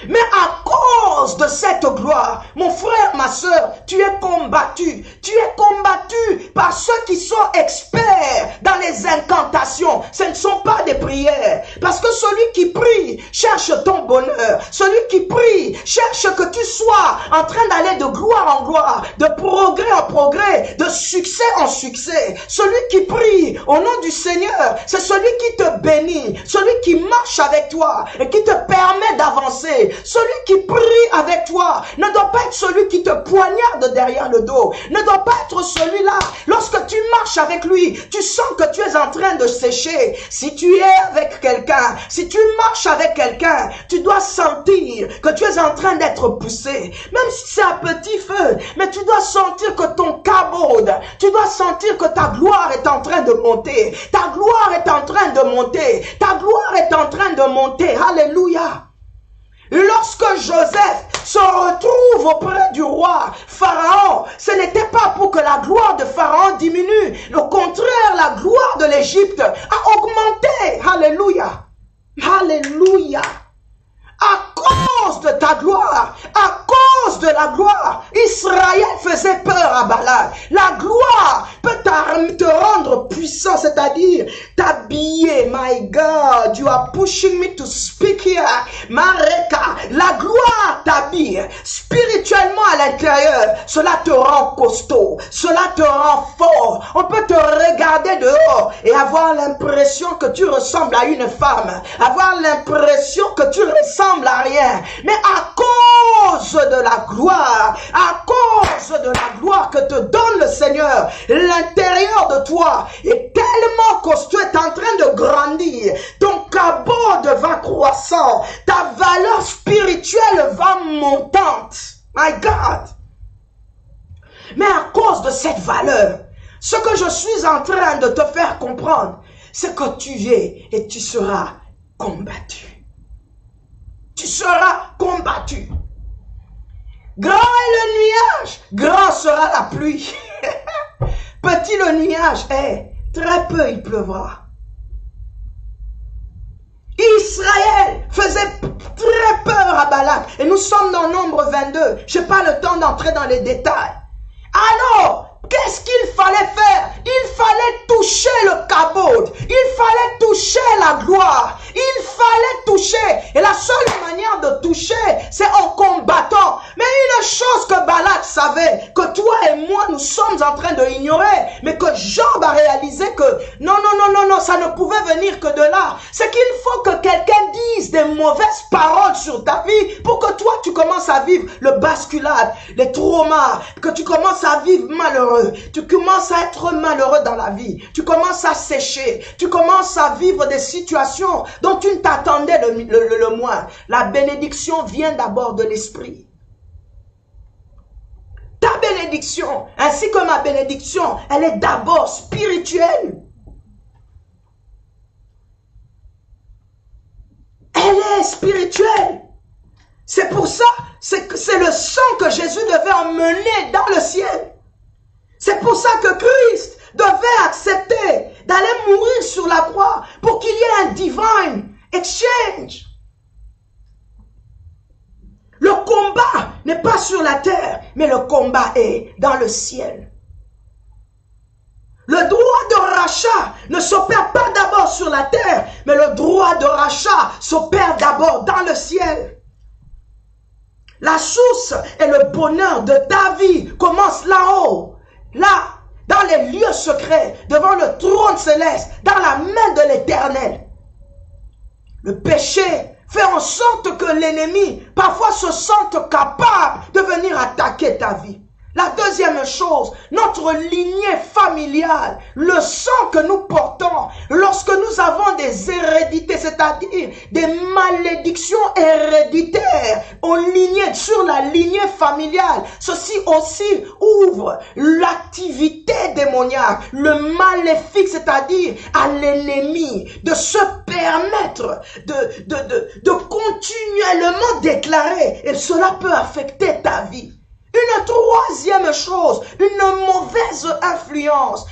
Mais à cause de cette gloire, mon frère, ma soeur, tu es combattu. Tu es combattu par ceux qui sont experts dans les incantations. Ce ne sont pas des prières. Parce que celui qui prie cherche ton bonheur. Celui qui prie cherche que tu sois en train d'aller de gloire en gloire, de progrès en progrès, de succès en succès. Celui qui prie au nom du Seigneur, c'est celui qui te bénit, celui qui marche avec toi et qui te permet d'avancer. Celui qui prie avec toi ne doit pas être celui qui te poignarde derrière le dos. Ne doit pas être celui-là. Lorsque tu marches avec lui, tu sens que tu es en train de sécher. Si tu es avec quelqu'un, si tu marches avec quelqu'un, tu dois sentir que tu es en train d'être poussé. Même si c'est à petit feu, mais tu dois sentir que ton cabode, tu dois sentir que ta gloire est en train de monter. Ta gloire est en train de monter. Ta gloire est en train de monter. Alléluia. Lorsque Joseph se retrouve auprès du roi Pharaon, ce n'était pas pour que la gloire de Pharaon diminue. Au contraire, la gloire de l'Égypte a augmenté. Alléluia. Alléluia. À cause de ta gloire, à cause de la gloire, Israël faisait peur à Balak. La gloire peut te rendre puissant, c'est-à-dire t'habiller. My God, you are pushing me to speak here. Mareka, la gloire t'habille. Spirituellement à l'intérieur, cela te rend costaud, cela te rend fort. On peut te regarder dehors et avoir l'impression que tu ressembles à une femme, avoir l'impression que tu ressembles à rien, mais à cause de la gloire, à cause de la gloire que te donne le Seigneur, l'intérieur de toi est tellement costaud, est en train de grandir, ton cabot va croissant, ta valeur spirituelle va montante. My God! Mais à cause de cette valeur, ce que je suis en train de te faire comprendre, c'est que tu es et tu seras combattu. Tu seras combattu. Grand est le nuage, grand sera la pluie. Petit le nuage est, très peu il pleuvra. Israël faisait très peur à Balak. Et nous sommes dans Nombre 22. Je n'ai pas le temps d'entrer dans les détails. Alors, qu'est-ce qu'il fallait faire? Il fallait toucher le cabot. Il fallait toucher la gloire. Il fallait toucher. Et la seule manière de toucher, c'est en combattant. Mais une chose que Balak savait, que toi et moi, nous sommes en train de ignorer, mais que Job a réalisé que non, ça ne pouvait venir que de là. C'est qu'il faut que quelqu'un dise des mauvaises paroles sur ta vie pour que toi, tu commences à vivre le basculade, les traumas, que tu commences à vivre malheureux. Tu commences à être malheureux dans la vie. Tu commences à sécher. Tu commences à vivre des situations dont tu ne t'attendais le moins. La bénédiction vient d'abord de l'esprit. Ta bénédiction, ainsi que ma bénédiction, elle est d'abord spirituelle. Elle est spirituelle. C'est pour ça, c'est le sang que Jésus devait emmener dans le ciel. C'est pour ça que Christ devait accepter d'aller mourir sur la croix pour qu'il y ait un divine exchange. Le combat n'est pas sur la terre, mais le combat est dans le ciel. Le droit de rachat ne s'opère pas d'abord sur la terre, mais le droit de rachat s'opère d'abord dans le ciel. La source et le bonheur de ta vie commencent là-haut. Là, dans les lieux secrets, devant le trône céleste, dans la main de l'Éternel. Le péché fait en sorte que l'ennemi, parfois, se sente capable de venir attaquer ta vie. La deuxième chose, notre lignée familiale, le sang que nous portons, lorsque nous avons des héredités, c'est-à-dire des malédictions héréditaires sur la lignée familiale, ceci aussi ouvre l'activité démoniaque, le maléfique, c'est-à-dire à l'ennemi, de se permettre de continuellement déclarer, et cela peut affecter ta vie. Une troisième chose, une mauvaise influence,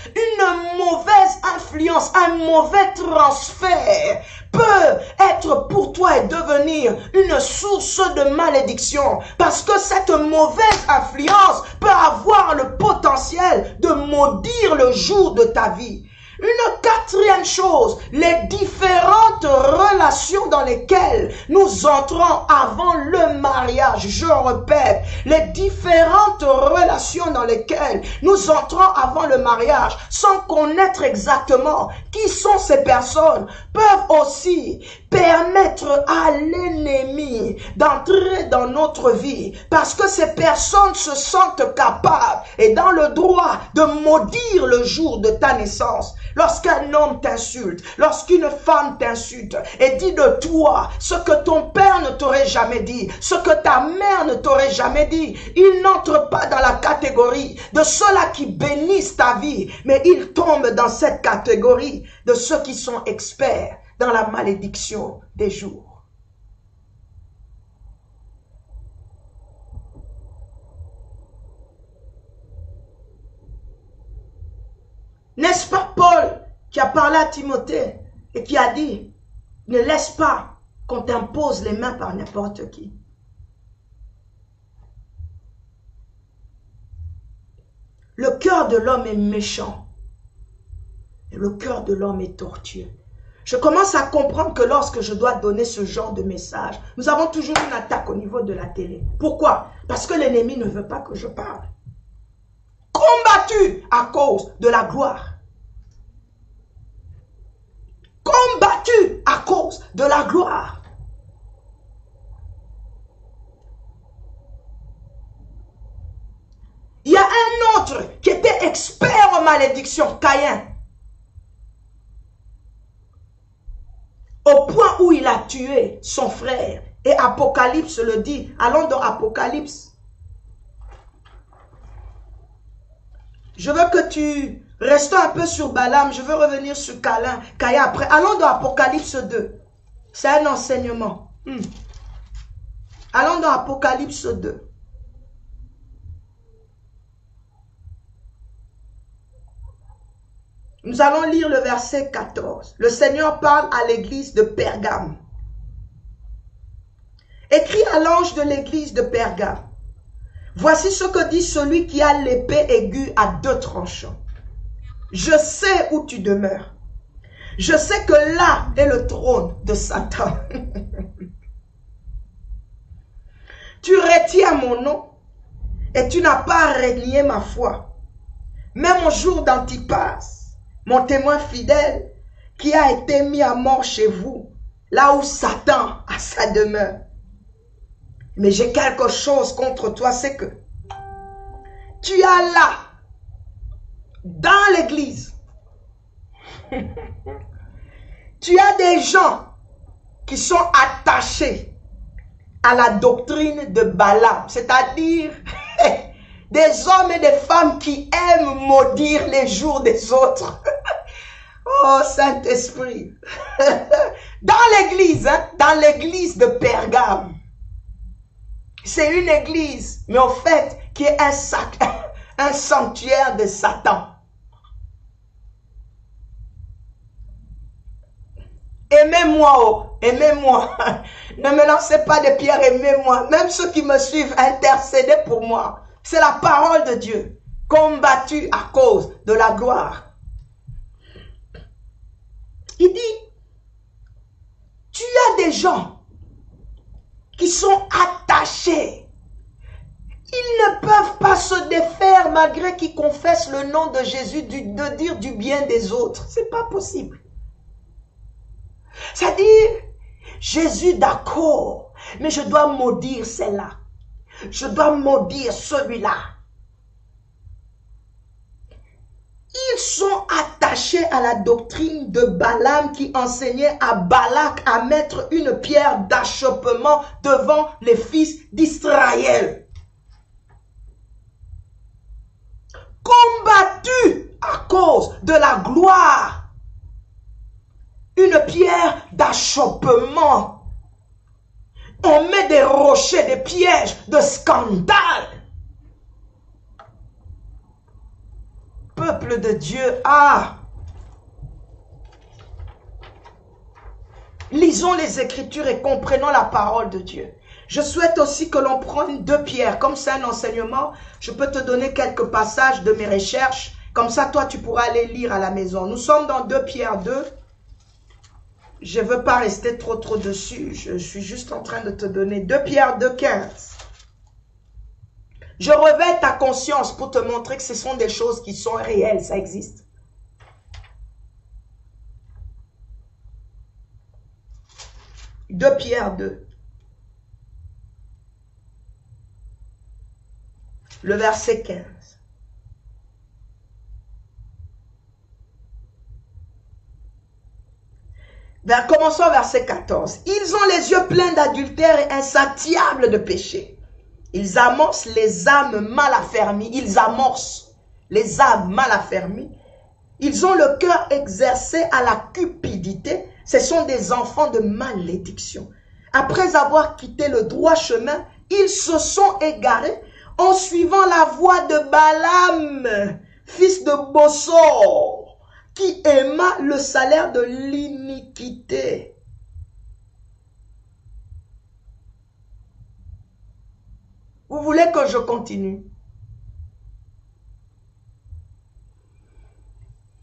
un mauvais transfert peut être pour toi et devenir une source de malédiction, parce que cette mauvaise influence peut avoir le potentiel de maudire le jour de ta vie. Une quatrième chose, les différentes relations dans lesquelles nous entrons avant le mariage. Je répète, les différentes relations dans lesquelles nous entrons avant le mariage, sans connaître exactement qui sont ces personnes, peuvent aussi permettre à l'ennemi d'entrer dans notre vie, parce que ces personnes se sentent capables et dans le droit de maudire le jour de ta naissance. Lorsqu'un homme t'insulte, lorsqu'une femme t'insulte et dit de toi ce que ton père ne t'aurait jamais dit, ce que ta mère ne t'aurait jamais dit, il n'entre pas dans la catégorie de ceux-là qui bénissent ta vie, mais il tombe dans cette catégorie de ceux qui sont experts dans la malédiction des jours. N'est-ce pas Paul qui a parlé à Timothée et qui a dit, ne laisse pas qu'on t'impose les mains par n'importe qui. Le cœur de l'homme est méchant et le cœur de l'homme est tortueux. Je commence à comprendre que lorsque je dois donner ce genre de message, nous avons toujours une attaque au niveau de la télé. Pourquoi? Parce que l'ennemi ne veut pas que je parle. Combattu à cause de la gloire. Combattu à cause de la gloire. Il y a un autre qui était expert en malédiction, Caïn. Au point où il a tué son frère. Et Apocalypse le dit. Allons dans Apocalypse. Je veux que tu restes un peu sur Balaam. Je veux revenir sur Caïn après. Allons dans Apocalypse 2. C'est un enseignement. Allons dans Apocalypse 2. Nous allons lire le verset 14. Le Seigneur parle à l'église de Pergame. Écrit à l'ange de l'église de Pergame. Voici ce que dit celui qui a l'épée aiguë à deux tranchants. Je sais où tu demeures. Je sais que là est le trône de Satan. Tu retiens mon nom et tu n'as pas renié ma foi. Même au jour d'Antipas, mon témoin fidèle, qui a été mis à mort chez vous, là où Satan a sa demeure. Mais j'ai quelque chose contre toi, c'est que tu as là, dans l'église, tu as des gens qui sont attachés à la doctrine de Balaam, c'est-à-dire des hommes et des femmes qui aiment maudire les jours des autres. Oh Saint-Esprit, dans l'église de Pergame. C'est une église, mais au fait, qui est un sanctuaire de Satan. Aimez-moi, oh, aimez-moi. Ne me lancez pas de pierres, aimez-moi. Même ceux qui me suivent, intercédez pour moi. C'est la parole de Dieu, combattue à cause de la gloire. Il dit, tu as des gens qui sont attachés. Ils ne peuvent pas se défaire malgré qu'ils confessent le nom de Jésus de dire du bien des autres. C'est pas possible. C'est-à-dire, Jésus d'accord, mais je dois maudire celle-là. Je dois maudire celui-là. Ils sont attachés à la doctrine de Balaam qui enseignait à Balak à mettre une pierre d'achoppement devant les fils d'Israël. Combattu à cause de la gloire. Une pierre d'achoppement. On met des rochers, des pièges de scandale. Peuple de Dieu, lisons les Écritures et comprenons la parole de Dieu. Je souhaite aussi que l'on prenne 2 Pierre. Comme c'est un enseignement, je peux te donner quelques passages de mes recherches. Comme ça, toi, tu pourras les lire à la maison. Nous sommes dans 2 Pierre 2. Je ne veux pas rester trop dessus. Je suis juste en train de te donner 2 Pierre 2, 15. Je réveille ta conscience pour te montrer que ce sont des choses qui sont réelles, ça existe. De Pierre 2. Le verset 15. Commençons au verset 14. Ils ont les yeux pleins d'adultère et insatiables de péché. Ils amorcent les âmes mal affermies. Ils amorcent les âmes mal affermies. Ils ont le cœur exercé à la cupidité. Ce sont des enfants de malédiction. Après avoir quitté le droit chemin, ils se sont égarés en suivant la voie de Balaam, fils de Bossor, qui aima le salaire de l'iniquité. Vous voulez que je continue?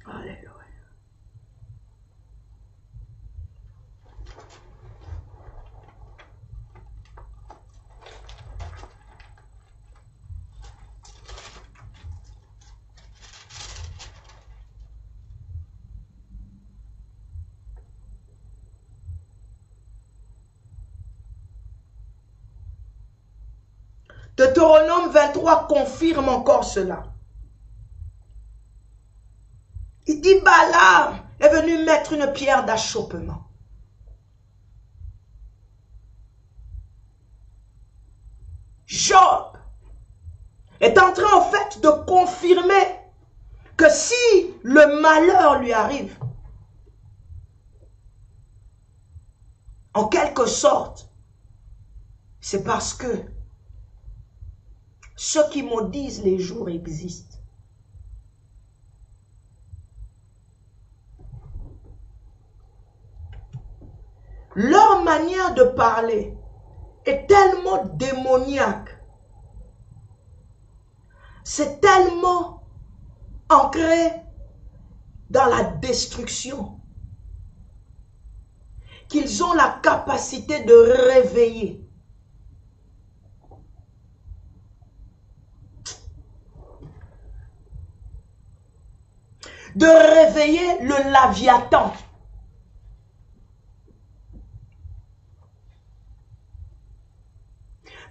Alléluia. Deutéronome 23 confirme encore cela. Il dit Balaam est venu mettre une pierre d'achoppement. Job est en train en fait de confirmer que si le malheur lui arrive, en quelque sorte, c'est parce que ceux qui maudisent les jours existent. Leur manière de parler est tellement démoniaque. C'est tellement ancré dans la destruction qu'ils ont la capacité de réveiller. De réveiller le Léviathan.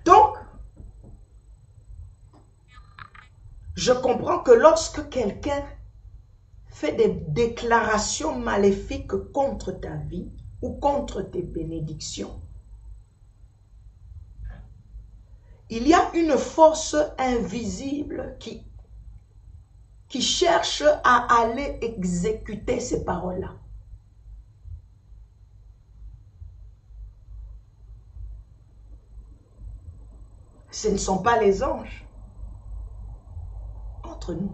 Donc, je comprends que lorsque quelqu'un fait des déclarations maléfiques contre ta vie ou contre tes bénédictions, il y a une force invisible qui cherche à aller exécuter ces paroles-là. Ce ne sont pas les anges entre nous.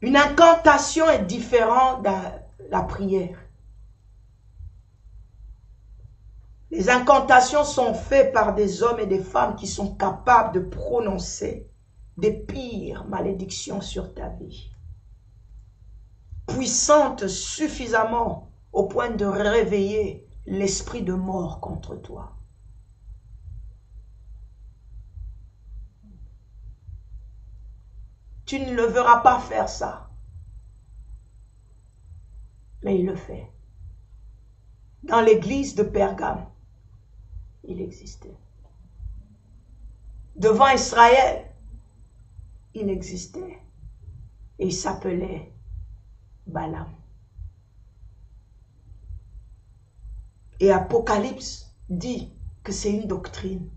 Une incantation est différente de la prière. Les incantations sont faites par des hommes et des femmes qui sont capables de prononcer des pires malédictions sur ta vie. Puissantes suffisamment au point de réveiller l'esprit de mort contre toi. Tu ne le verras pas faire ça. Mais il le fait. Dans l'église de Pergame, il existait. Devant Israël, il existait. Et il s'appelait Balaam. Et Apocalypse dit que c'est une doctrine.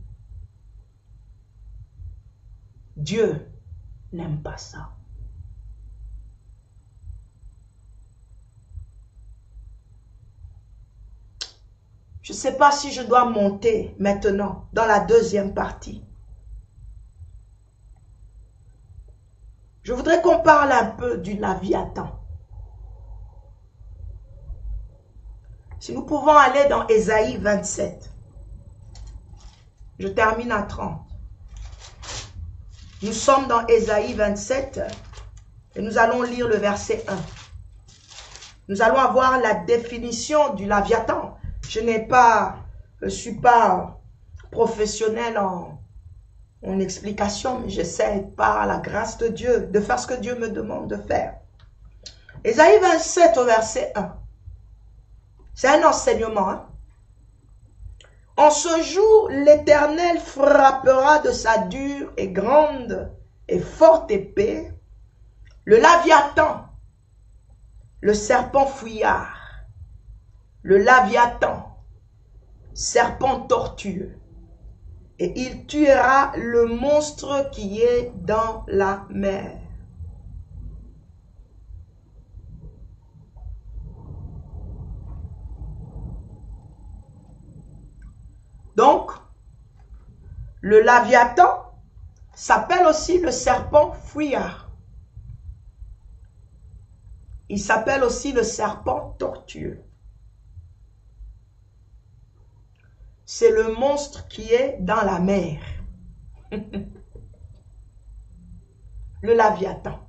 Dieu n'aime pas ça. Je ne sais pas si je dois monter maintenant dans la deuxième partie. Je voudrais qu'on parle un peu du Léviathan. Si nous pouvons aller dans Ésaïe 27. Je termine à 30. Nous sommes dans Ésaïe 27 et nous allons lire le verset 1. Nous allons avoir la définition du Léviathan. Je ne suis pas professionnel en explication, mais j'essaie par la grâce de Dieu de faire ce que Dieu me demande de faire. Ésaïe 27 au verset 1. C'est un enseignement. Hein? En ce jour, l'Éternel frappera de sa dure et grande et forte épée le Léviathan, le serpent fouillard, le Léviathan, serpent tortueux, et il tuera le monstre qui est dans la mer. Donc, le Léviathan s'appelle aussi le serpent fouillard. Il s'appelle aussi le serpent tortueux. C'est le monstre qui est dans la mer. Le Léviathan.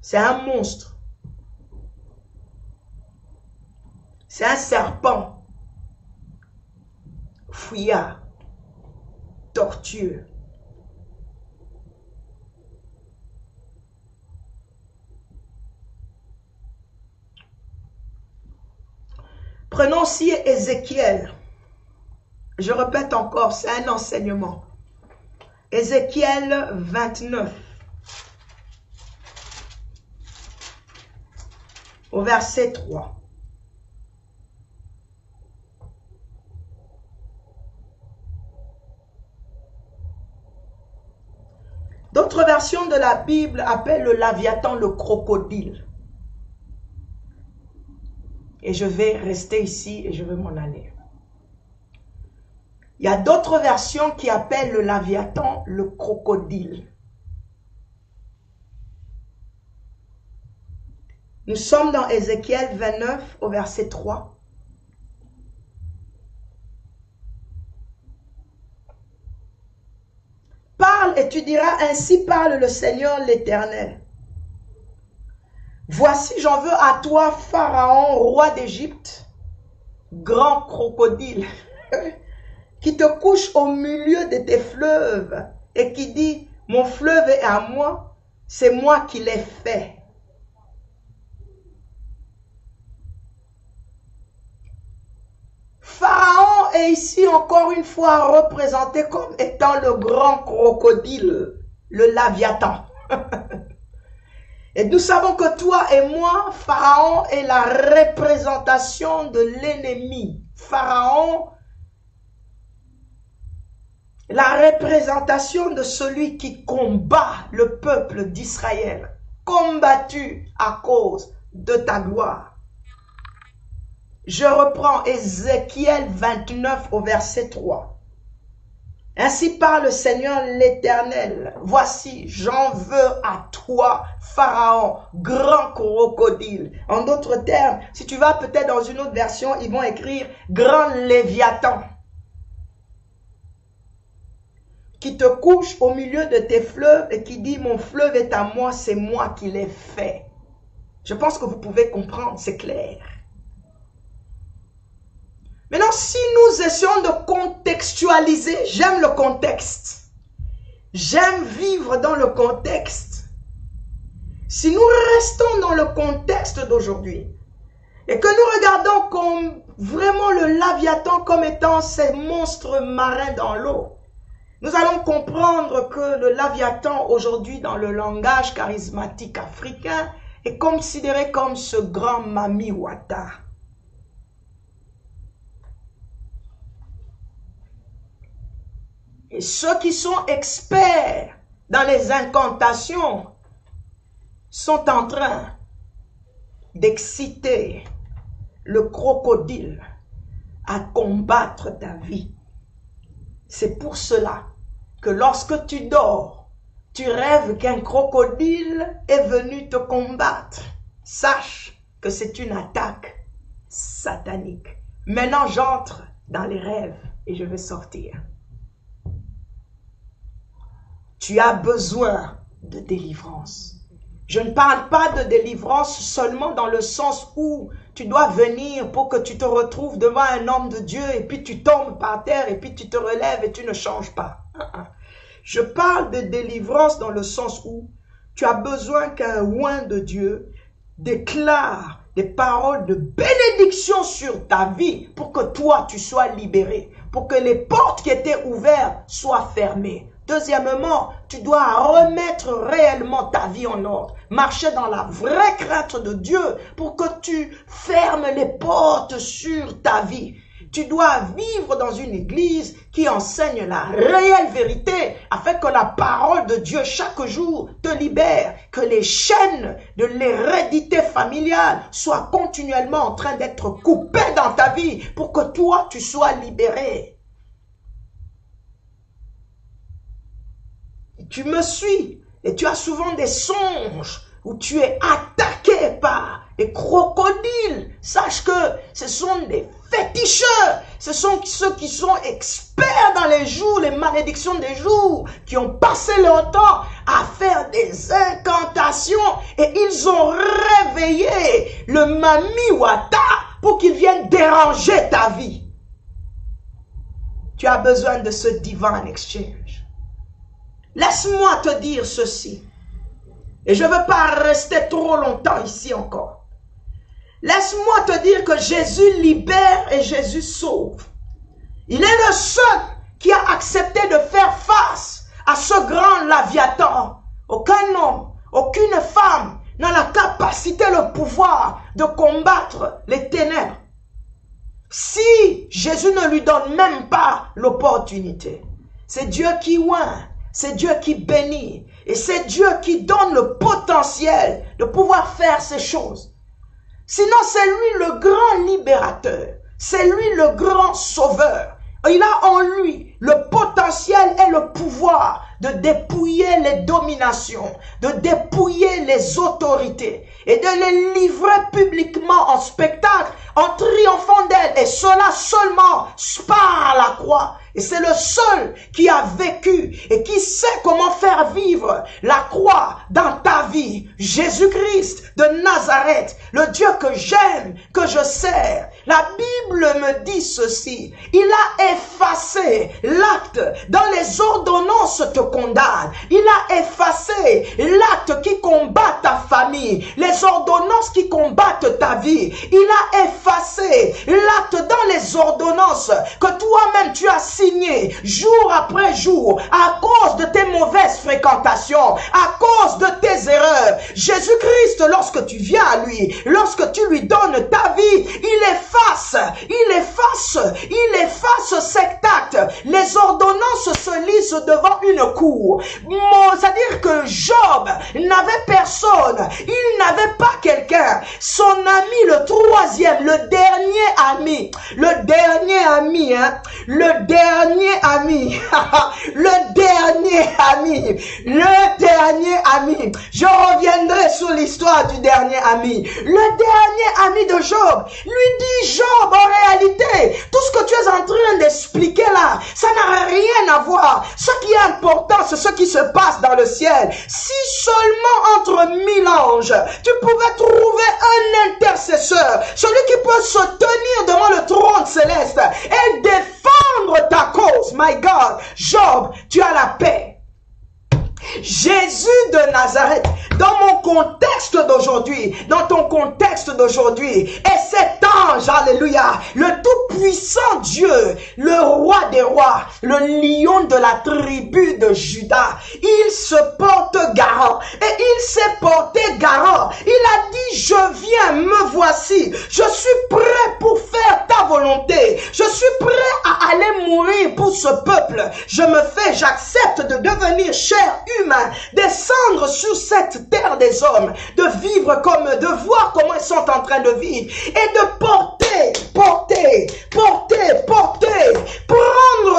C'est un monstre. C'est un serpent fouillard, tortueux. Prenons aussi Ézéchiel. Je répète encore, c'est un enseignement. Ézéchiel 29. Au verset 3. D'autres versions de la Bible appellent le Léviathan le crocodile. Et je vais rester ici et je vais m'en aller. Il y a d'autres versions qui appellent le Léviathan le crocodile. Nous sommes dans Ézéchiel 29 au verset 3. Parle et tu diras, ainsi parle le Seigneur l'Éternel. Voici, j'en veux à toi, Pharaon, roi d'Égypte, grand crocodile, qui te couche au milieu de tes fleuves et qui dit, mon fleuve est à moi, c'est moi qui l'ai fait. Pharaon est ici encore une fois représenté comme étant le grand crocodile, le Léviathan. Et nous savons que toi et moi, Pharaon est la représentation de l'ennemi. Pharaon, la représentation de celui qui combat le peuple d'Israël, combattu à cause de ta gloire. Je reprends Ézéchiel 29 au verset 3. Ainsi parle le Seigneur l'Éternel. Voici, j'en veux à toi, Pharaon, grand crocodile. En d'autres termes, si tu vas peut-être dans une autre version, ils vont écrire grand Léviathan, qui te couche au milieu de tes fleuves et qui dit, mon fleuve est à moi, c'est moi qui l'ai fait. Je pense que vous pouvez comprendre, c'est clair. Maintenant, si nous essayons de contextualiser, j'aime le contexte. J'aime vivre dans le contexte. Si nous restons dans le contexte d'aujourd'hui et que nous regardons comme vraiment le Léviathan comme étant ces monstres marins dans l'eau, nous allons comprendre que le Léviathan aujourd'hui dans le langage charismatique africain est considéré comme ce grand Mami Wata. Et ceux qui sont experts dans les incantations sont en train d'exciter le crocodile à combattre ta vie. C'est pour cela que lorsque tu dors, tu rêves qu'un crocodile est venu te combattre. Sache que c'est une attaque satanique. Maintenant, j'entre dans les rêves et je vais sortir. Tu as besoin de délivrance. Je ne parle pas de délivrance seulement dans le sens où tu dois venir pour que tu te retrouves devant un homme de Dieu et puis tu tombes par terre et puis tu te relèves et tu ne changes pas. Je parle de délivrance dans le sens où tu as besoin qu'un oint de Dieu déclare des paroles de bénédiction sur ta vie pour que toi tu sois libéré, pour que les portes qui étaient ouvertes soient fermées. Deuxièmement, tu dois remettre réellement ta vie en ordre. Marcher dans la vraie crainte de Dieu pour que tu fermes les portes sur ta vie. Tu dois vivre dans une église qui enseigne la réelle vérité afin que la parole de Dieu chaque jour te libère, que les chaînes de l'hérédité familiale soient continuellement en train d'être coupées dans ta vie pour que toi tu sois libéré. Tu me suis et tu as souvent des songes où tu es attaqué par des crocodiles. Sache que ce sont des féticheurs. Ce sont ceux qui sont experts dans les jours, les malédictions des jours, qui ont passé leur temps à faire des incantations et ils ont réveillé le Mami Wata pour qu'il vienne déranger ta vie. Tu as besoin de ce divine exchange. Laisse-moi te dire ceci, et je ne veux pas rester trop longtemps ici encore. Laisse-moi te dire que Jésus libère et Jésus sauve. Il est le seul qui a accepté de faire face à ce grand Léviathan. Aucun homme, aucune femme n'a la capacité, le pouvoir de combattre les ténèbres. Si Jésus ne lui donne même pas l'opportunité, c'est Dieu qui oint. C'est Dieu qui bénit et c'est Dieu qui donne le potentiel de pouvoir faire ces choses. Sinon, c'est lui le grand libérateur, c'est lui le grand sauveur. Il a en lui le potentiel et le pouvoir de dépouiller les dominations, de dépouiller les autorités et de les livrer publiquement en spectacle, en triomphant d'elles, et cela seulement par la croix. Et c'est le seul qui a vécu et qui sait comment faire vivre la croix dans ta vie. Jésus-Christ de Nazareth, le Dieu que j'aime, que je sers. La Bible me dit ceci. Il a effacé l'acte dans les ordonnances te condamnent. Il a effacé l'acte qui combat ta famille, les ordonnances qui combattent ta vie. Il a effacé l'acte dans les ordonnances que toi-même tu as signé jour après jour à cause de tes mauvaises fréquentations, à cause de tes erreurs. Jésus-Christ, lorsque tu viens à lui, lorsque tu lui donnes ta vie, il efface cet acte. Les ordonnances se lisent devant une cour. C'est-à-dire que Job n'avait personne, il n'avait pas quelqu'un. Son son ami, le troisième, le dernier ami, le dernier ami, hein, le dernier ami, le dernier ami, le dernier ami. Je reviendrai sur l'histoire du dernier ami. Le dernier ami de Job lui dit, Job, en réalité, tout ce que tu es en train d'expliquer là, ça n'a rien à voir. Ce qui est important, c'est ce qui se passe dans le ciel. Si seulement entre 1000 anges, tu pouvais trouver un intercesseur, celui qui peut se tenir devant le trône céleste et défendre ta cause, my God, Job, tu as la paix. Jésus de Nazareth, dans mon contexte d'aujourd'hui, dans ton contexte d'aujourd'hui, et cet ange, alléluia, le tout-puissant Dieu, le roi des rois, le lion de la tribu de Juda, il se porte garant, et il s'est porté garant. Il a dit, je viens, me voici, je suis prêt pour faire ta volonté, je suis prêt à aller mourir pour ce peuple, j'accepte de devenir chair humain, descendre sur cette terre des hommes, de vivre comme eux, de voir comment ils sont en train de vivre et de prendre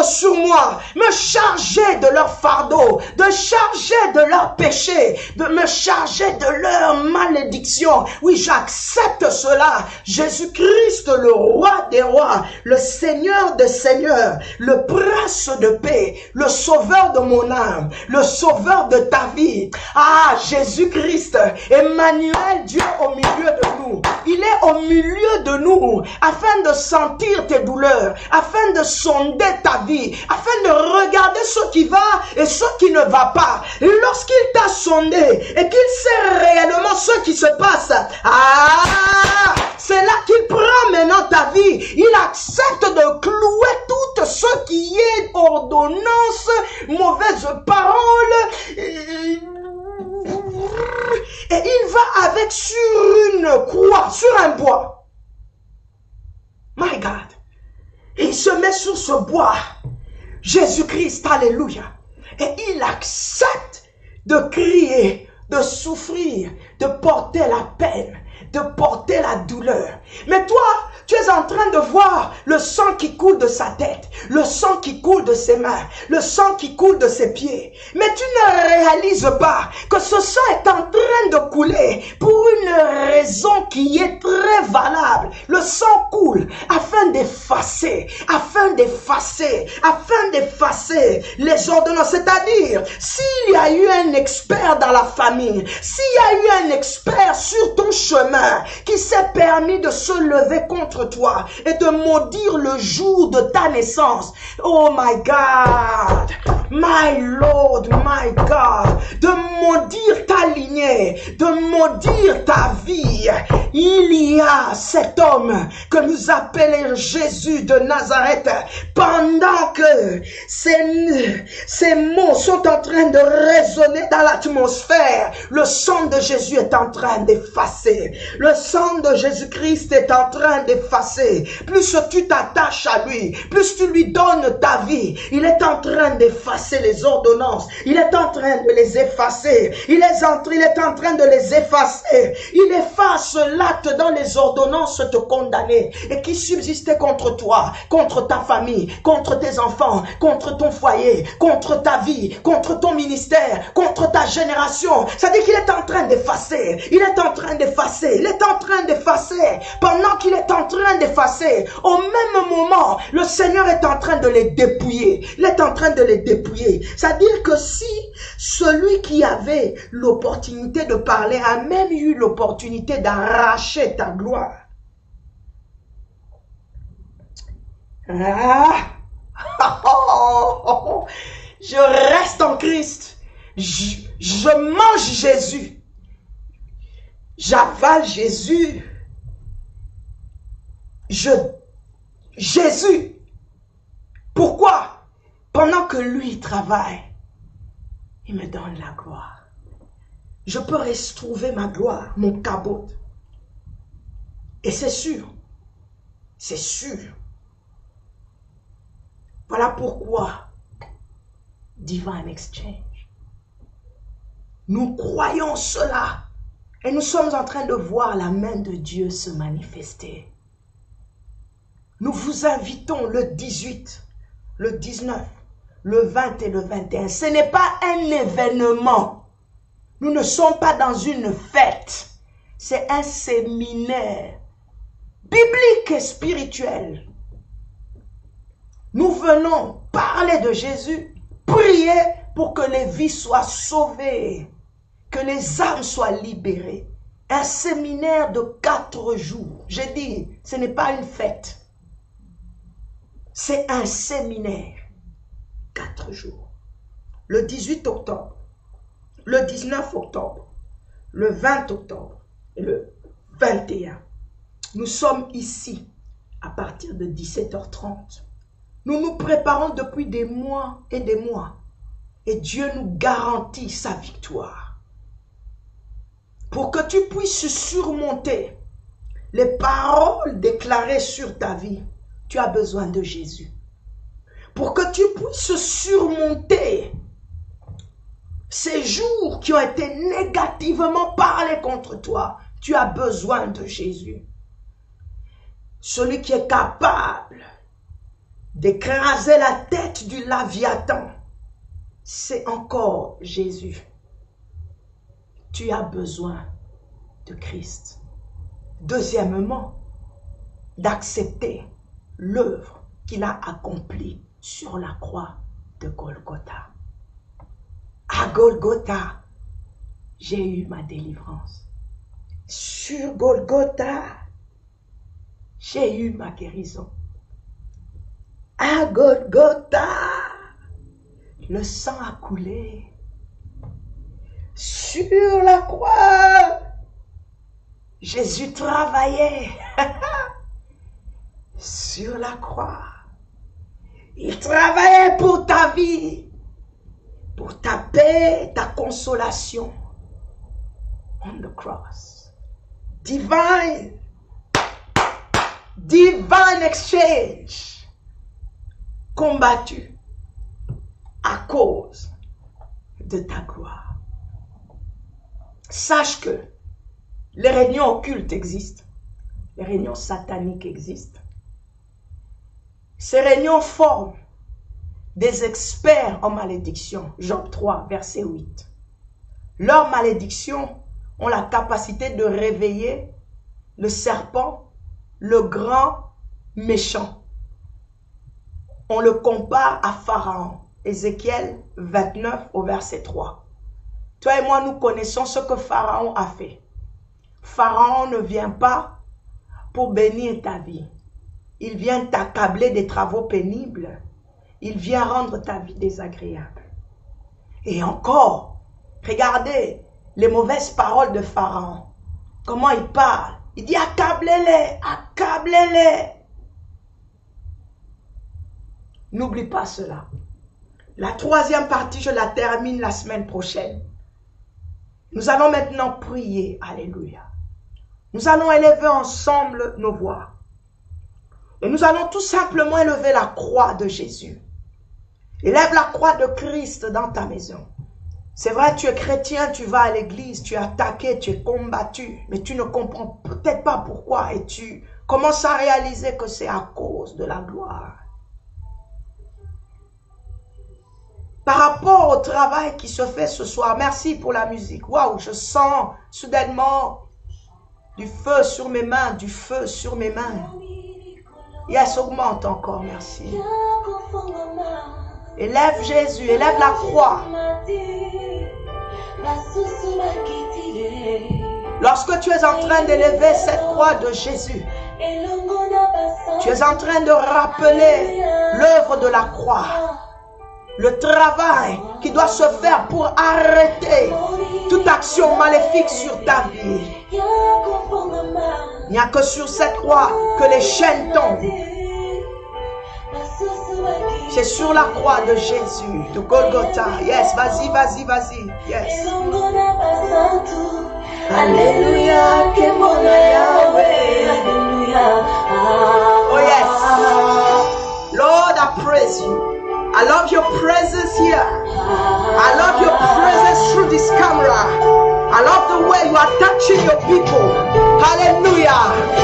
sur moi, me charger de leur fardeau, de charger de leur péché, de me charger de leur malédiction. Oui, j'accepte cela. Jésus-Christ, le roi des rois, le Seigneur des seigneurs, le prince de paix, le sauveur de mon âme, le sauveur de ta vie. Ah, Jésus-Christ, Emmanuel, Dieu au milieu de nous. Il est au milieu de nous afin de sentir tes douleurs, afin de sonder ta vie, afin de regarder ce qui va et ce qui ne va pas. Lorsqu'il t'a sondé et qu'il sait réellement ce qui se passe, c'est là qu'il prend maintenant ta vie. Il accepte de clouer tout ce qui est ordonnance, mauvaise parole, et il va avec sur une croix, sur un bois. My God. Et il se met sur ce bois. Jésus-Christ, alléluia. Et il accepte de crier, de souffrir, de porter la peine, de porter la douleur. Mais toi, tu es en train de voir le sang qui coule de sa tête, le sang qui coule de ses mains, le sang qui coule de ses pieds. Mais tu ne réalises pas que ce sang est en train de couler pour une raison qui est très valable. Le sang coule afin d'effacer les ordonnances. C'est-à-dire, s'il y a eu un expert dans la famille, s'il y a eu un expert sur ton chemin qui s'est permis de se lever contre toi et de maudire le jour de ta naissance, oh my God, my Lord, my God, de maudire ta lignée, de maudire ta vie, il y a cet homme que nous appelons Jésus de Nazareth. Pendant que ces mots sont en train de résonner dans l'atmosphère, le sang de Jésus est en train d'effacer. Le sang de Jésus-Christ est en train d'effacer. Plus tu t'attaches à lui, plus tu lui donnes ta vie, il est en train d'effacer les ordonnances. Il est en train de les effacer. Il est en train de les effacer. Il efface l'acte dans les ordonnances te condamner et qui subsistait contre toi, contre ta famille, contre tes enfants, contre ton foyer, contre ta vie, contre ton ministère, contre ta génération. Ça dit qu'il est en train d'effacer. Il est en train d'effacer. Il est en train d'effacer. Pendant qu'il est en train d'effacer, au même moment, le Seigneur est en train de les dépouiller. Il est en train de les dépouiller. C'est-à-dire que si celui qui avait l'opportunité de parler a même eu l'opportunité d'arracher ta gloire, je reste en Christ. Je mange Jésus. J'avale Jésus. Jésus. Pourquoi? Pendant que lui travaille, il me donne la gloire. Je peux retrouver ma gloire, mon cabot. Et c'est sûr. C'est sûr. Voilà pourquoi Divine Exchange. Nous croyons cela Et nous sommes en train de voir la main de Dieu se manifester. Nous vous invitons le 18, le 19, le 20 et le 21. Ce n'est pas un événement. Nous ne sommes pas dans une fête. C'est un séminaire biblique et spirituel. Nous venons parler de Jésus, prier pour que les vies soient sauvées, que les âmes soient libérées. Un séminaire de 4 jours. J'ai dit, ce n'est pas une fête. C'est un séminaire. 4 jours. Le 18 octobre, le 19 octobre, le 20 octobre et le 21. Nous sommes ici à partir de 17h30. Nous nous préparons depuis des mois et des mois. Et Dieu nous garantit sa victoire. Pour que tu puisses surmonter les paroles déclarées sur ta vie, tu as besoin de Jésus. Pour que tu puisses surmonter ces jours qui ont été négativement parlés contre toi, tu as besoin de Jésus. Celui qui est capable d'écraser la tête du Léviathan, c'est encore Jésus. Tu as besoin de Christ. Deuxièmement, d'accepter l'œuvre qu'il a accomplie sur la croix de Golgotha. À Golgotha, j'ai eu ma délivrance. Sur Golgotha, j'ai eu ma guérison. À Golgotha, le sang a coulé. Sur la croix, Jésus travaillait. Sur la croix, il travaillait pour ta vie, pour ta paix, ta consolation. On the cross. Divine exchange. Combattu à cause de ta gloire. Sache que les réunions occultes existent. Les réunions sataniques existent. Ces réunions forment des experts en malédiction. Job 3, verset 8. Leurs malédictions ont la capacité de réveiller le serpent, le grand méchant. On le compare à Pharaon. Ézéchiel 29 au verset 3. Toi et moi, nous connaissons ce que Pharaon a fait. Pharaon ne vient pas pour bénir ta vie. Il vient t'accabler des travaux pénibles. Il vient rendre ta vie désagréable. Et encore, regardez les mauvaises paroles de Pharaon. Comment il parle? Il dit accablez-les, accablez-les. N'oublie pas cela. La troisième partie, je la termine la semaine prochaine. Nous allons maintenant prier. Alléluia. Nous allons élever ensemble nos voix. Et nous allons tout simplement élever la croix de Jésus. Élève la croix de Christ dans ta maison. C'est vrai, tu es chrétien, tu vas à l'église, tu es attaqué, tu es combattu, mais tu ne comprends peut-être pas pourquoi et tu commences à réaliser que c'est à cause de la gloire. Par rapport au travail qui se fait ce soir, merci pour la musique. Waouh, je sens soudainement du feu sur mes mains, du feu sur mes mains. Yes, augmente encore, merci. Élève Jésus, élève la croix. Lorsque tu es en train d'élever cette croix de Jésus, tu es en train de rappeler l'œuvre de la croix. Le travail qui doit se faire pour arrêter toute action maléfique sur ta vie. Il n'y a que sur cette croix que les chaînes tombent. C'est sur la croix de Jésus, de Golgotha. Yes, vas-y, vas-y, vas-y. Yes. Alléluia, que mon Yahweh. Oh yes. Lord, I praise you. I love your presence here. I love your presence through this camera. I love the way you are touching your people. Hallelujah.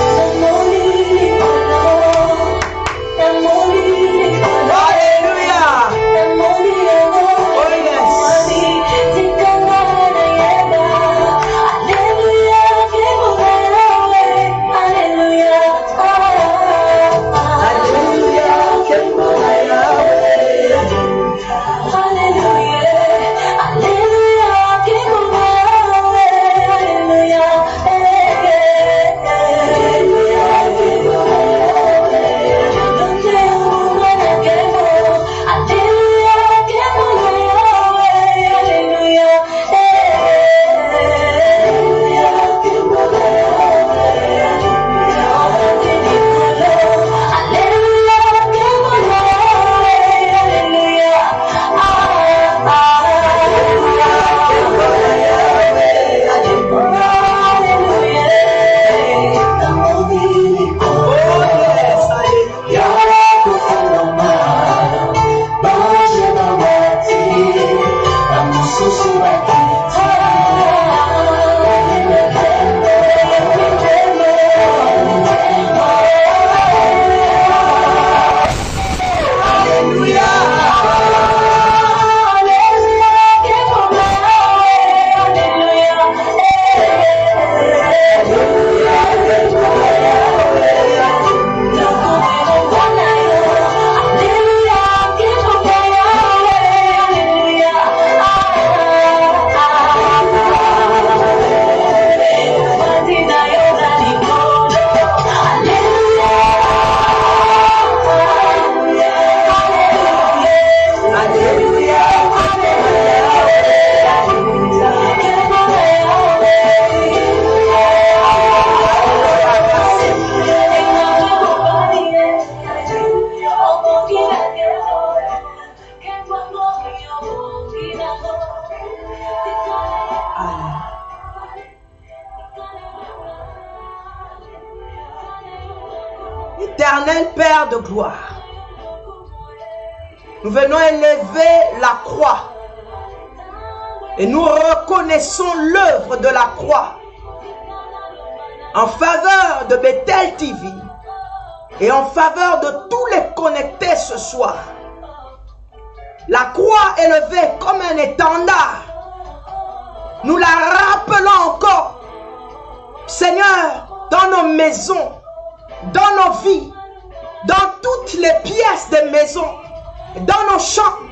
Éternel Père de gloire, nous venons élever la croix et nous reconnaissons l'œuvre de la croix en faveur de Bethel TV et en faveur de tous les connectés ce soir. La croix élevée comme un étendard, nous la rappelons encore, Seigneur, dans nos maisons, dans nos vies, dans toutes les pièces des maisons, dans nos chambres,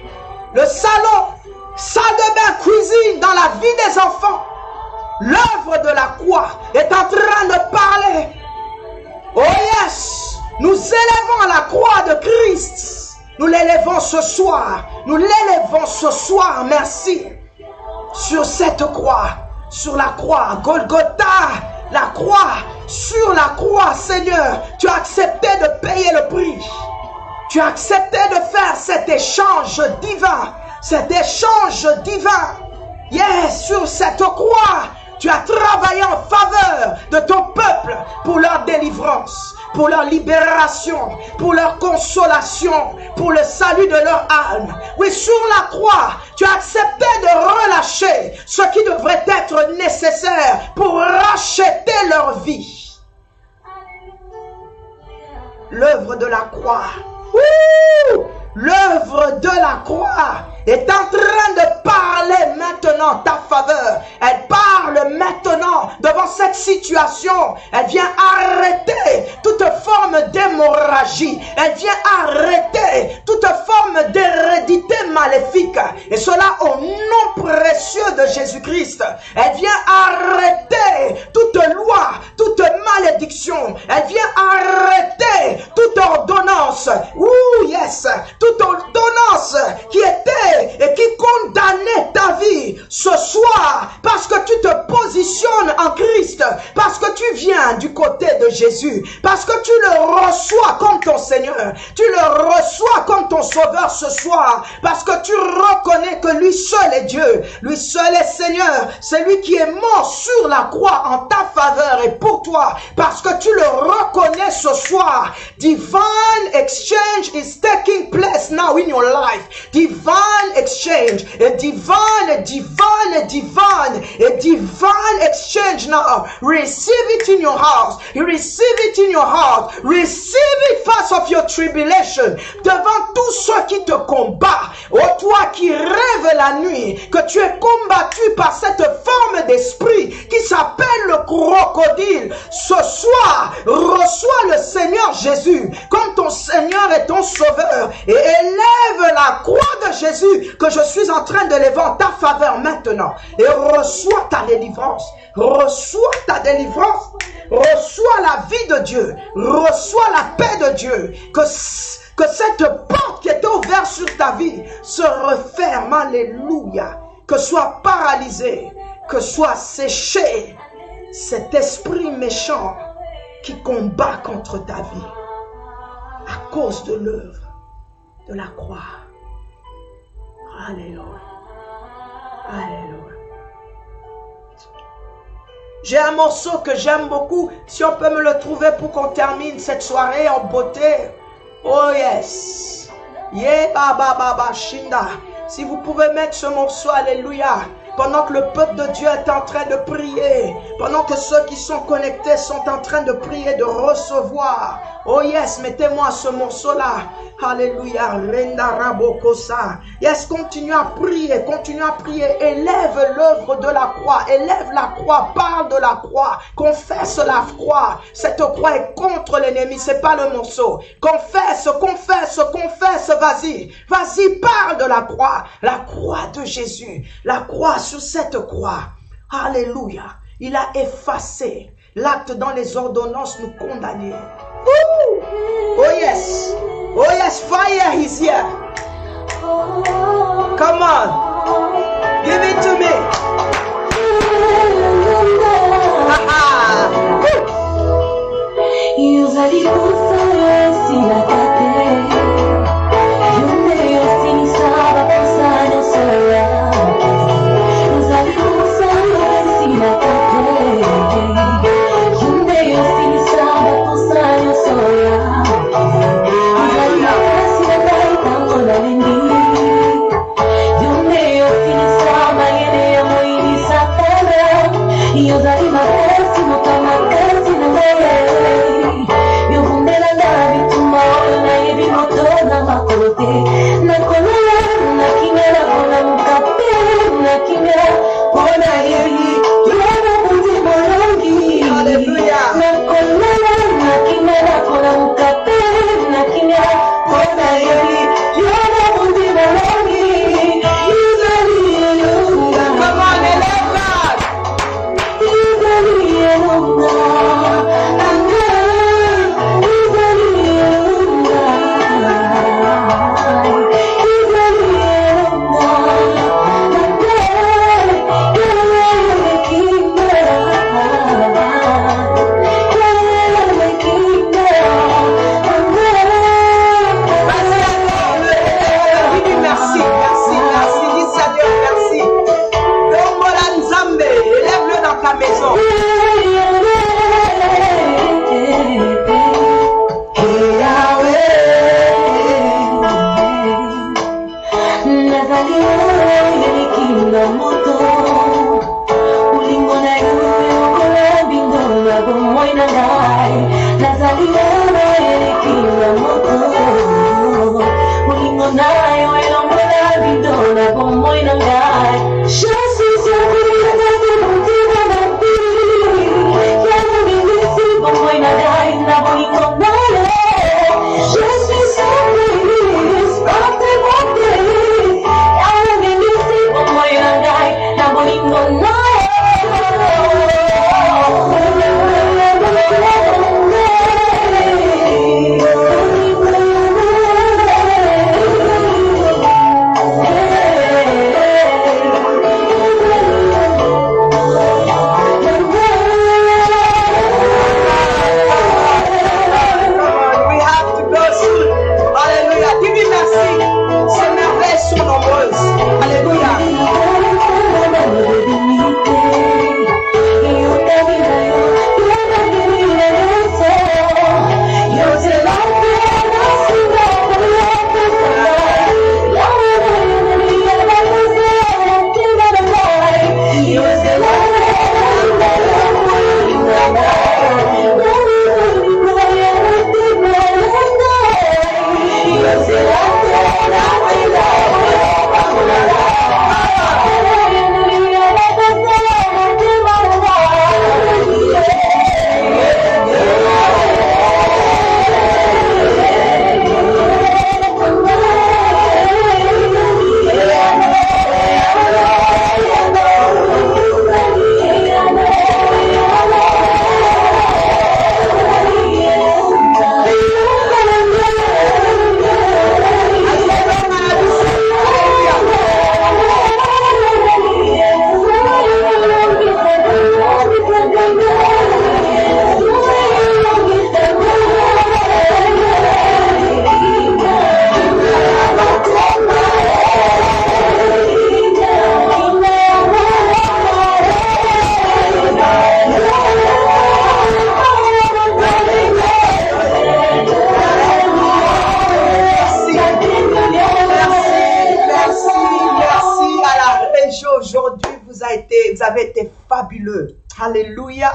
le salon, salle de bain, cuisine, dans la vie des enfants. L'œuvre de la croix est en train de parler. Oh yes, nous élevons la croix de Christ. Nous l'élevons ce soir. Nous l'élevons ce soir, merci. Sur cette croix, sur la croix, Golgotha, la croix, sur la croix, Seigneur, tu as accepté de payer le prix. Tu as accepté de faire cet échange divin. Cet échange divin. Yes, sur cette croix, tu as travaillé en faveur de ton peuple pour leur délivrance, pour leur libération, pour leur consolation, pour le salut de leur âme. Oui, sur la croix, tu as accepté de relâcher ce qui devrait être nécessaire pour racheter leur vie. L'œuvre de la croix. L'œuvre de la croix est en train de parler maintenant en ta faveur. Elle parle maintenant devant cette situation. Elle vient arrêter toute forme d'hémorragie. Elle vient arrêter toute forme d'hérédité maléfique. Et cela au nom précieux de Jésus-Christ. Elle vient arrêter toute loi, toute malédiction. Elle vient arrêter toute ordonnance. Ouh, yes, toute ordonnance qui était et qui condamnait ta vie ce soir parce que tu te positionnes en Christ, parce que tu viens du côté de Jésus, parce que tu le reçois comme ton Seigneur, tu le reçois comme ton Sauveur ce soir, parce que tu reconnais que lui seul est Dieu, lui seul est Seigneur, c'est lui qui est mort sur la croix en ta faveur et pour pour toi parce que tu le reconnais ce soir. Divine exchange is taking place now in your life. Divine exchange, a divine exchange now. Receive it in your house. Receive it in your heart. Receive it face of your tribulation. Devant tous ceux qui te combattent. Oh, toi qui rêves la nuit, que tu es combattu par cette forme d'esprit qui s'appelle le crocodile. Ce soir, reçois le Seigneur Jésus comme ton Seigneur et ton Sauveur et élève la croix de Jésus que je suis en train de lever en ta faveur maintenant et reçois ta délivrance. Reçois ta délivrance. Reçois la vie de Dieu. Reçois la paix de Dieu. Que cette porte qui était ouverte sur ta vie se referme. Alléluia. Que soit paralysé, que soit séché cet esprit méchant qui combat contre ta vie à cause de l'œuvre de la croix. Alléluia. Alléluia. J'ai un morceau que j'aime beaucoup. Si on peut me le trouver pour qu'on termine cette soirée en beauté. Oh yes. Yeah, baba, shinda. Si vous pouvez mettre ce morceau, alléluia. Pendant que le peuple de Dieu est en train de prier. Pendant que ceux qui sont connectés sont en train de prier, de recevoir. Oh yes, mettez-moi ce morceau-là. Alléluia. Renda rabokosa. Yes, continue à prier, continue à prier. Élève l'œuvre de la croix. Élève la croix, parle de la croix. Confesse la croix. Cette croix est contre l'ennemi, c'est pas le morceau. Confesse, confesse, confesse. Vas-y, vas-y, parle de la croix de Jésus. La croix sur cette croix. Alléluia. Il a effacé l'acte dans les ordonnances nous condamner. Oh yes. Oh yes, fire is here. Come on. Give it to me. avez été fabuleux. Alléluia.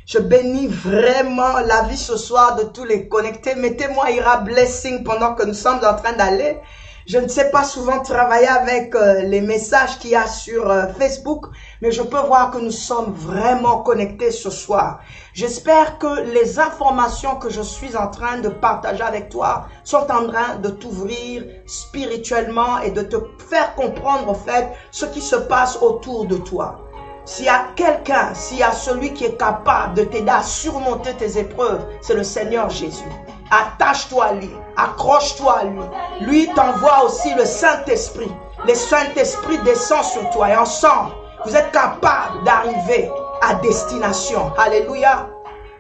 Je bénis vraiment la vie ce soir de tous les connectés. Mettez-moi Ira Blessing pendant que nous sommes en train d'aller. Je ne sais pas souvent travailler avec les messages qu'il y a sur Facebook, mais je peux voir que nous sommes vraiment connectés ce soir. J'espère que les informations que je suis en train de partager avec toi sont en train de t'ouvrir spirituellement et de te faire comprendre en fait ce qui se passe autour de toi. S'il y a quelqu'un, s'il y a celui qui est capable de t'aider à surmonter tes épreuves, c'est le Seigneur Jésus. Attache-toi à lui, accroche-toi à lui. Lui t'envoie aussi le Saint-Esprit. Le Saint-Esprit descend sur toi et ensemble, vous êtes capable d'arriver à destination. Alléluia.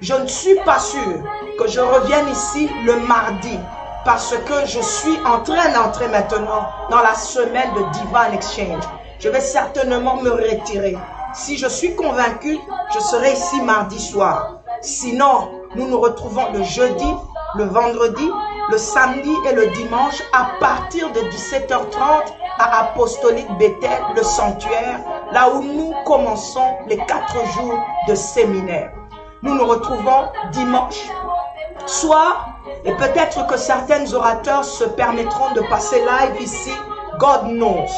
Je ne suis pas sûr que je revienne ici le mardi parce que je suis en train d'entrer maintenant dans la semaine de Divine Exchange. Je vais certainement me retirer. Si je suis convaincu, je serai ici mardi soir. Sinon, nous nous retrouvons le jeudi, le vendredi, le samedi et le dimanche à partir de 17h30 à Apostolique Bethel, le sanctuaire, là où nous commençons les 4 jours de séminaire. Nous nous retrouvons dimanche soir et peut-être que certains orateurs se permettront de passer live ici. God knows.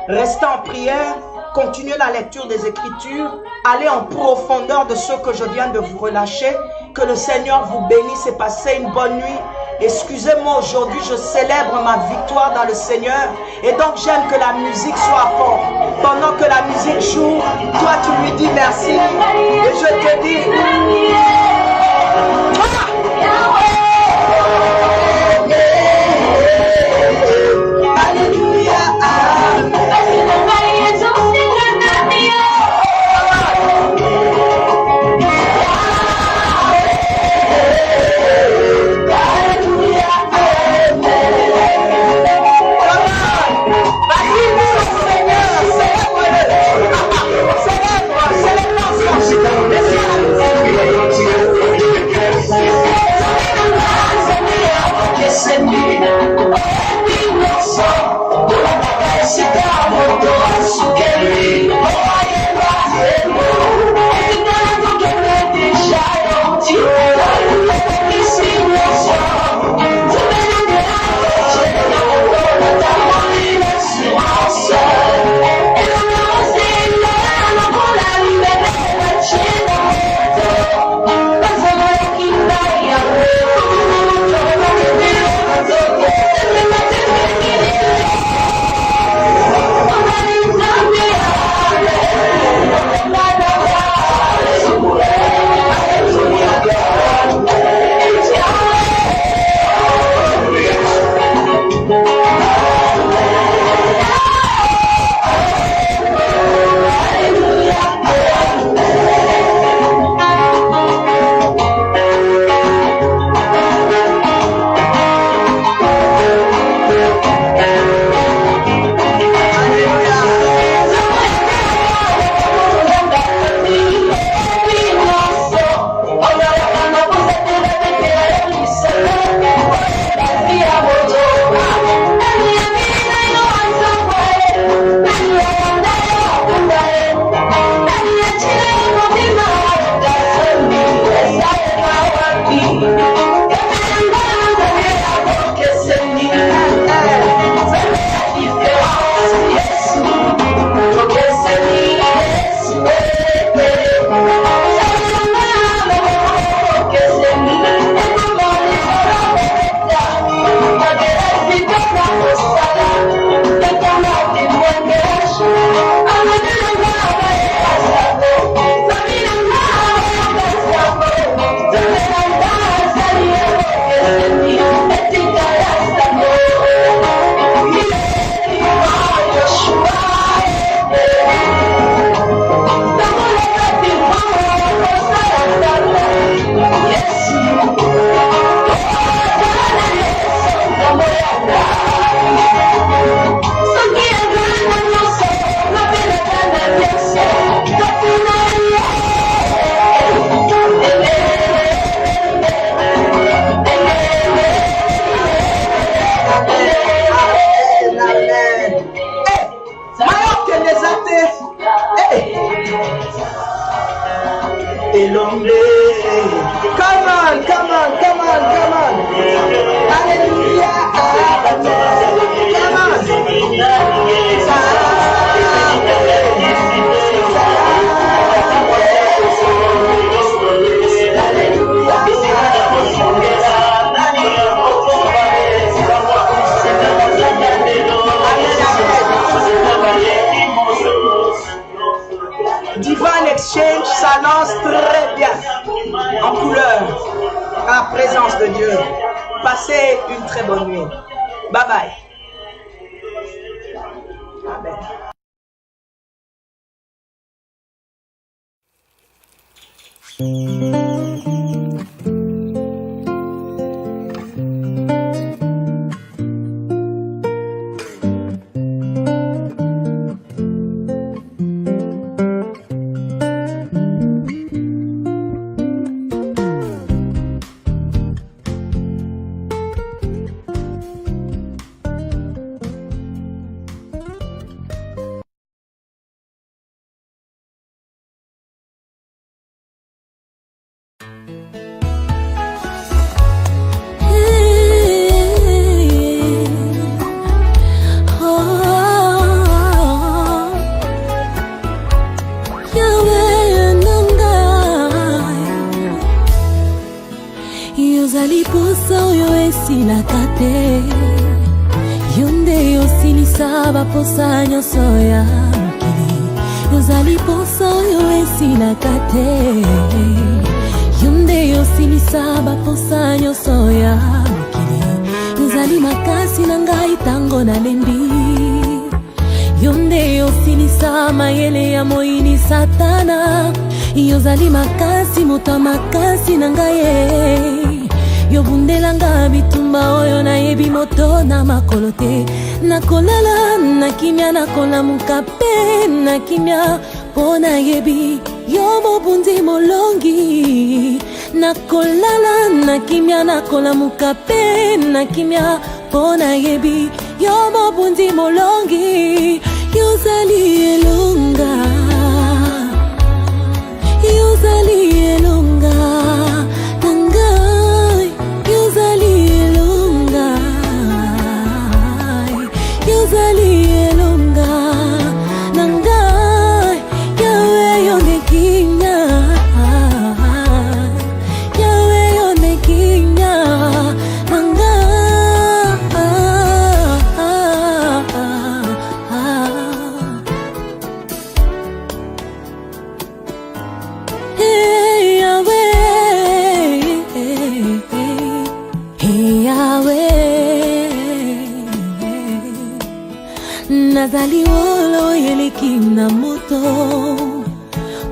Restez en prière, continuez la lecture des Écritures, allez en profondeur de ce que je viens de vous relâcher. Que le Seigneur vous bénisse et passez une bonne nuit. Excusez-moi, aujourd'hui je célèbre ma victoire dans le Seigneur et donc j'aime que la musique soit forte. Pendant que la musique joue, toi tu lui dis merci et je te dis Alléluia, Amen. Célèbre, à la présence de Dieu. Passez une très bonne nuit. Bye bye. Amen. Posa nyonso ya mokili yozali posa oyo esilaka te yo nde yosilisa baposa nyonso ya mokili yozali makasi na ngai ntango nalembi yo nde yosilisa mayele ya moyini satana yozali makasi moto ya makasi na ngai yobundelanga bitumba oyo nayebi moto na makolo te nakolala nakimia nakolamuka mpe nakimia mpo nayebi yo mobundi molongi nakolala nakimia nakolamuka mpe nakimia mpo nayebi yo mobundi molongi yozali elonga yozali elonga nazali wolo yeleki na moto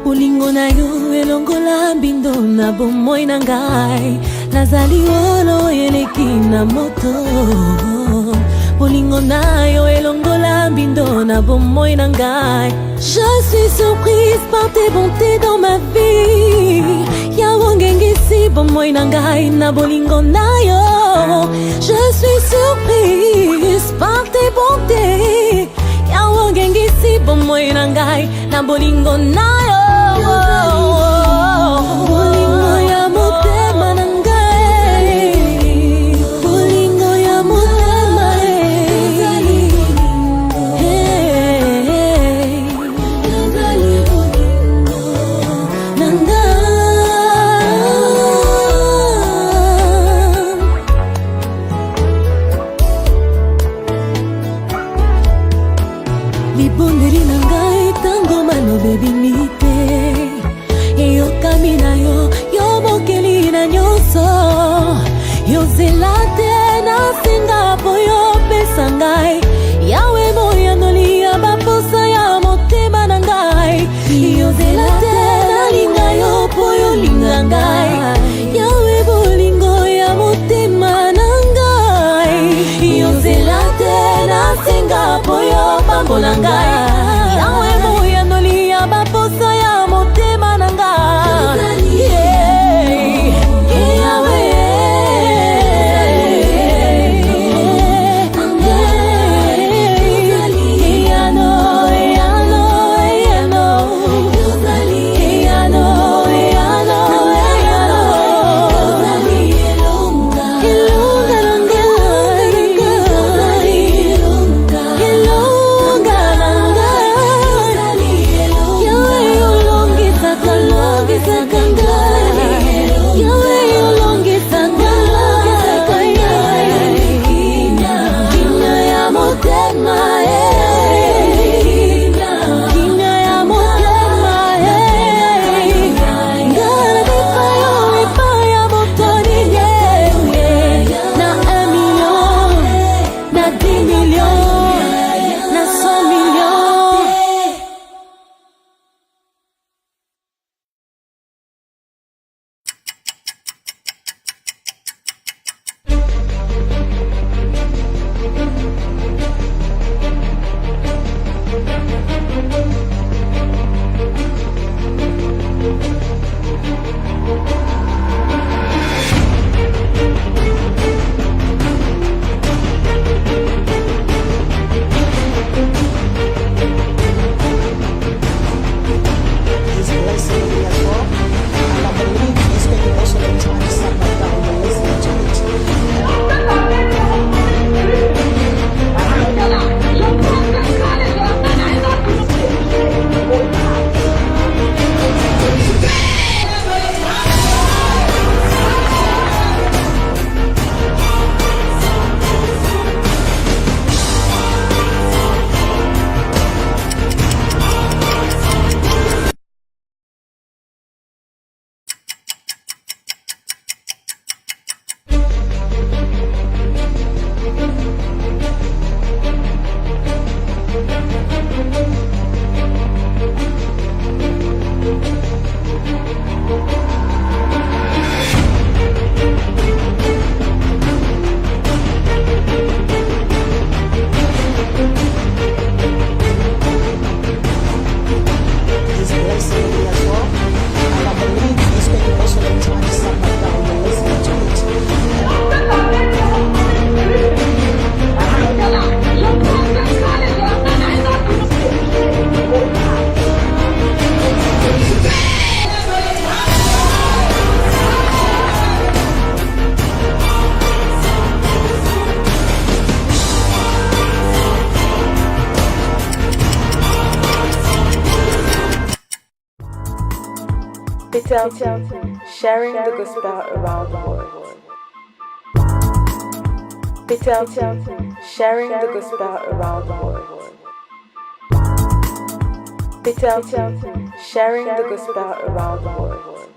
bolingo na yo elongola mbindo na bomoi na ngai nazali wolo yeleki na moto bolingo na yo elongola mbindo na bomoi na ngai. Je suis surprise par tes bontés dans ma vie yawongengisi bomoi na ngai na bolingo na yo. Je suis surprise par tes bontés yawongengisi bomoi na ngai na bolingo na yo. Bolingo ya motema na ngai bolingo ya motema na libondeli na ngai tango maloba ebimi te eyokami na yo yo mokeli na nyonso yozela te nasenga po yopesa ngai yawe moyanoli ya baposa ya motema na ngai yozela te nalinga yo po yolinga ngai yawe bolingo ya motema na ngai yozela te nasenga po yopambola ngai yawe moyanoli ya baposa ya motema na ngai yawe This blessing me as well. And I believe it's going to also touch somebody that will listen to it. Fidelity, sharing the gospel around the world. Fidelity, sharing the gospel around the world. Fidelity, sharing the gospel around the world.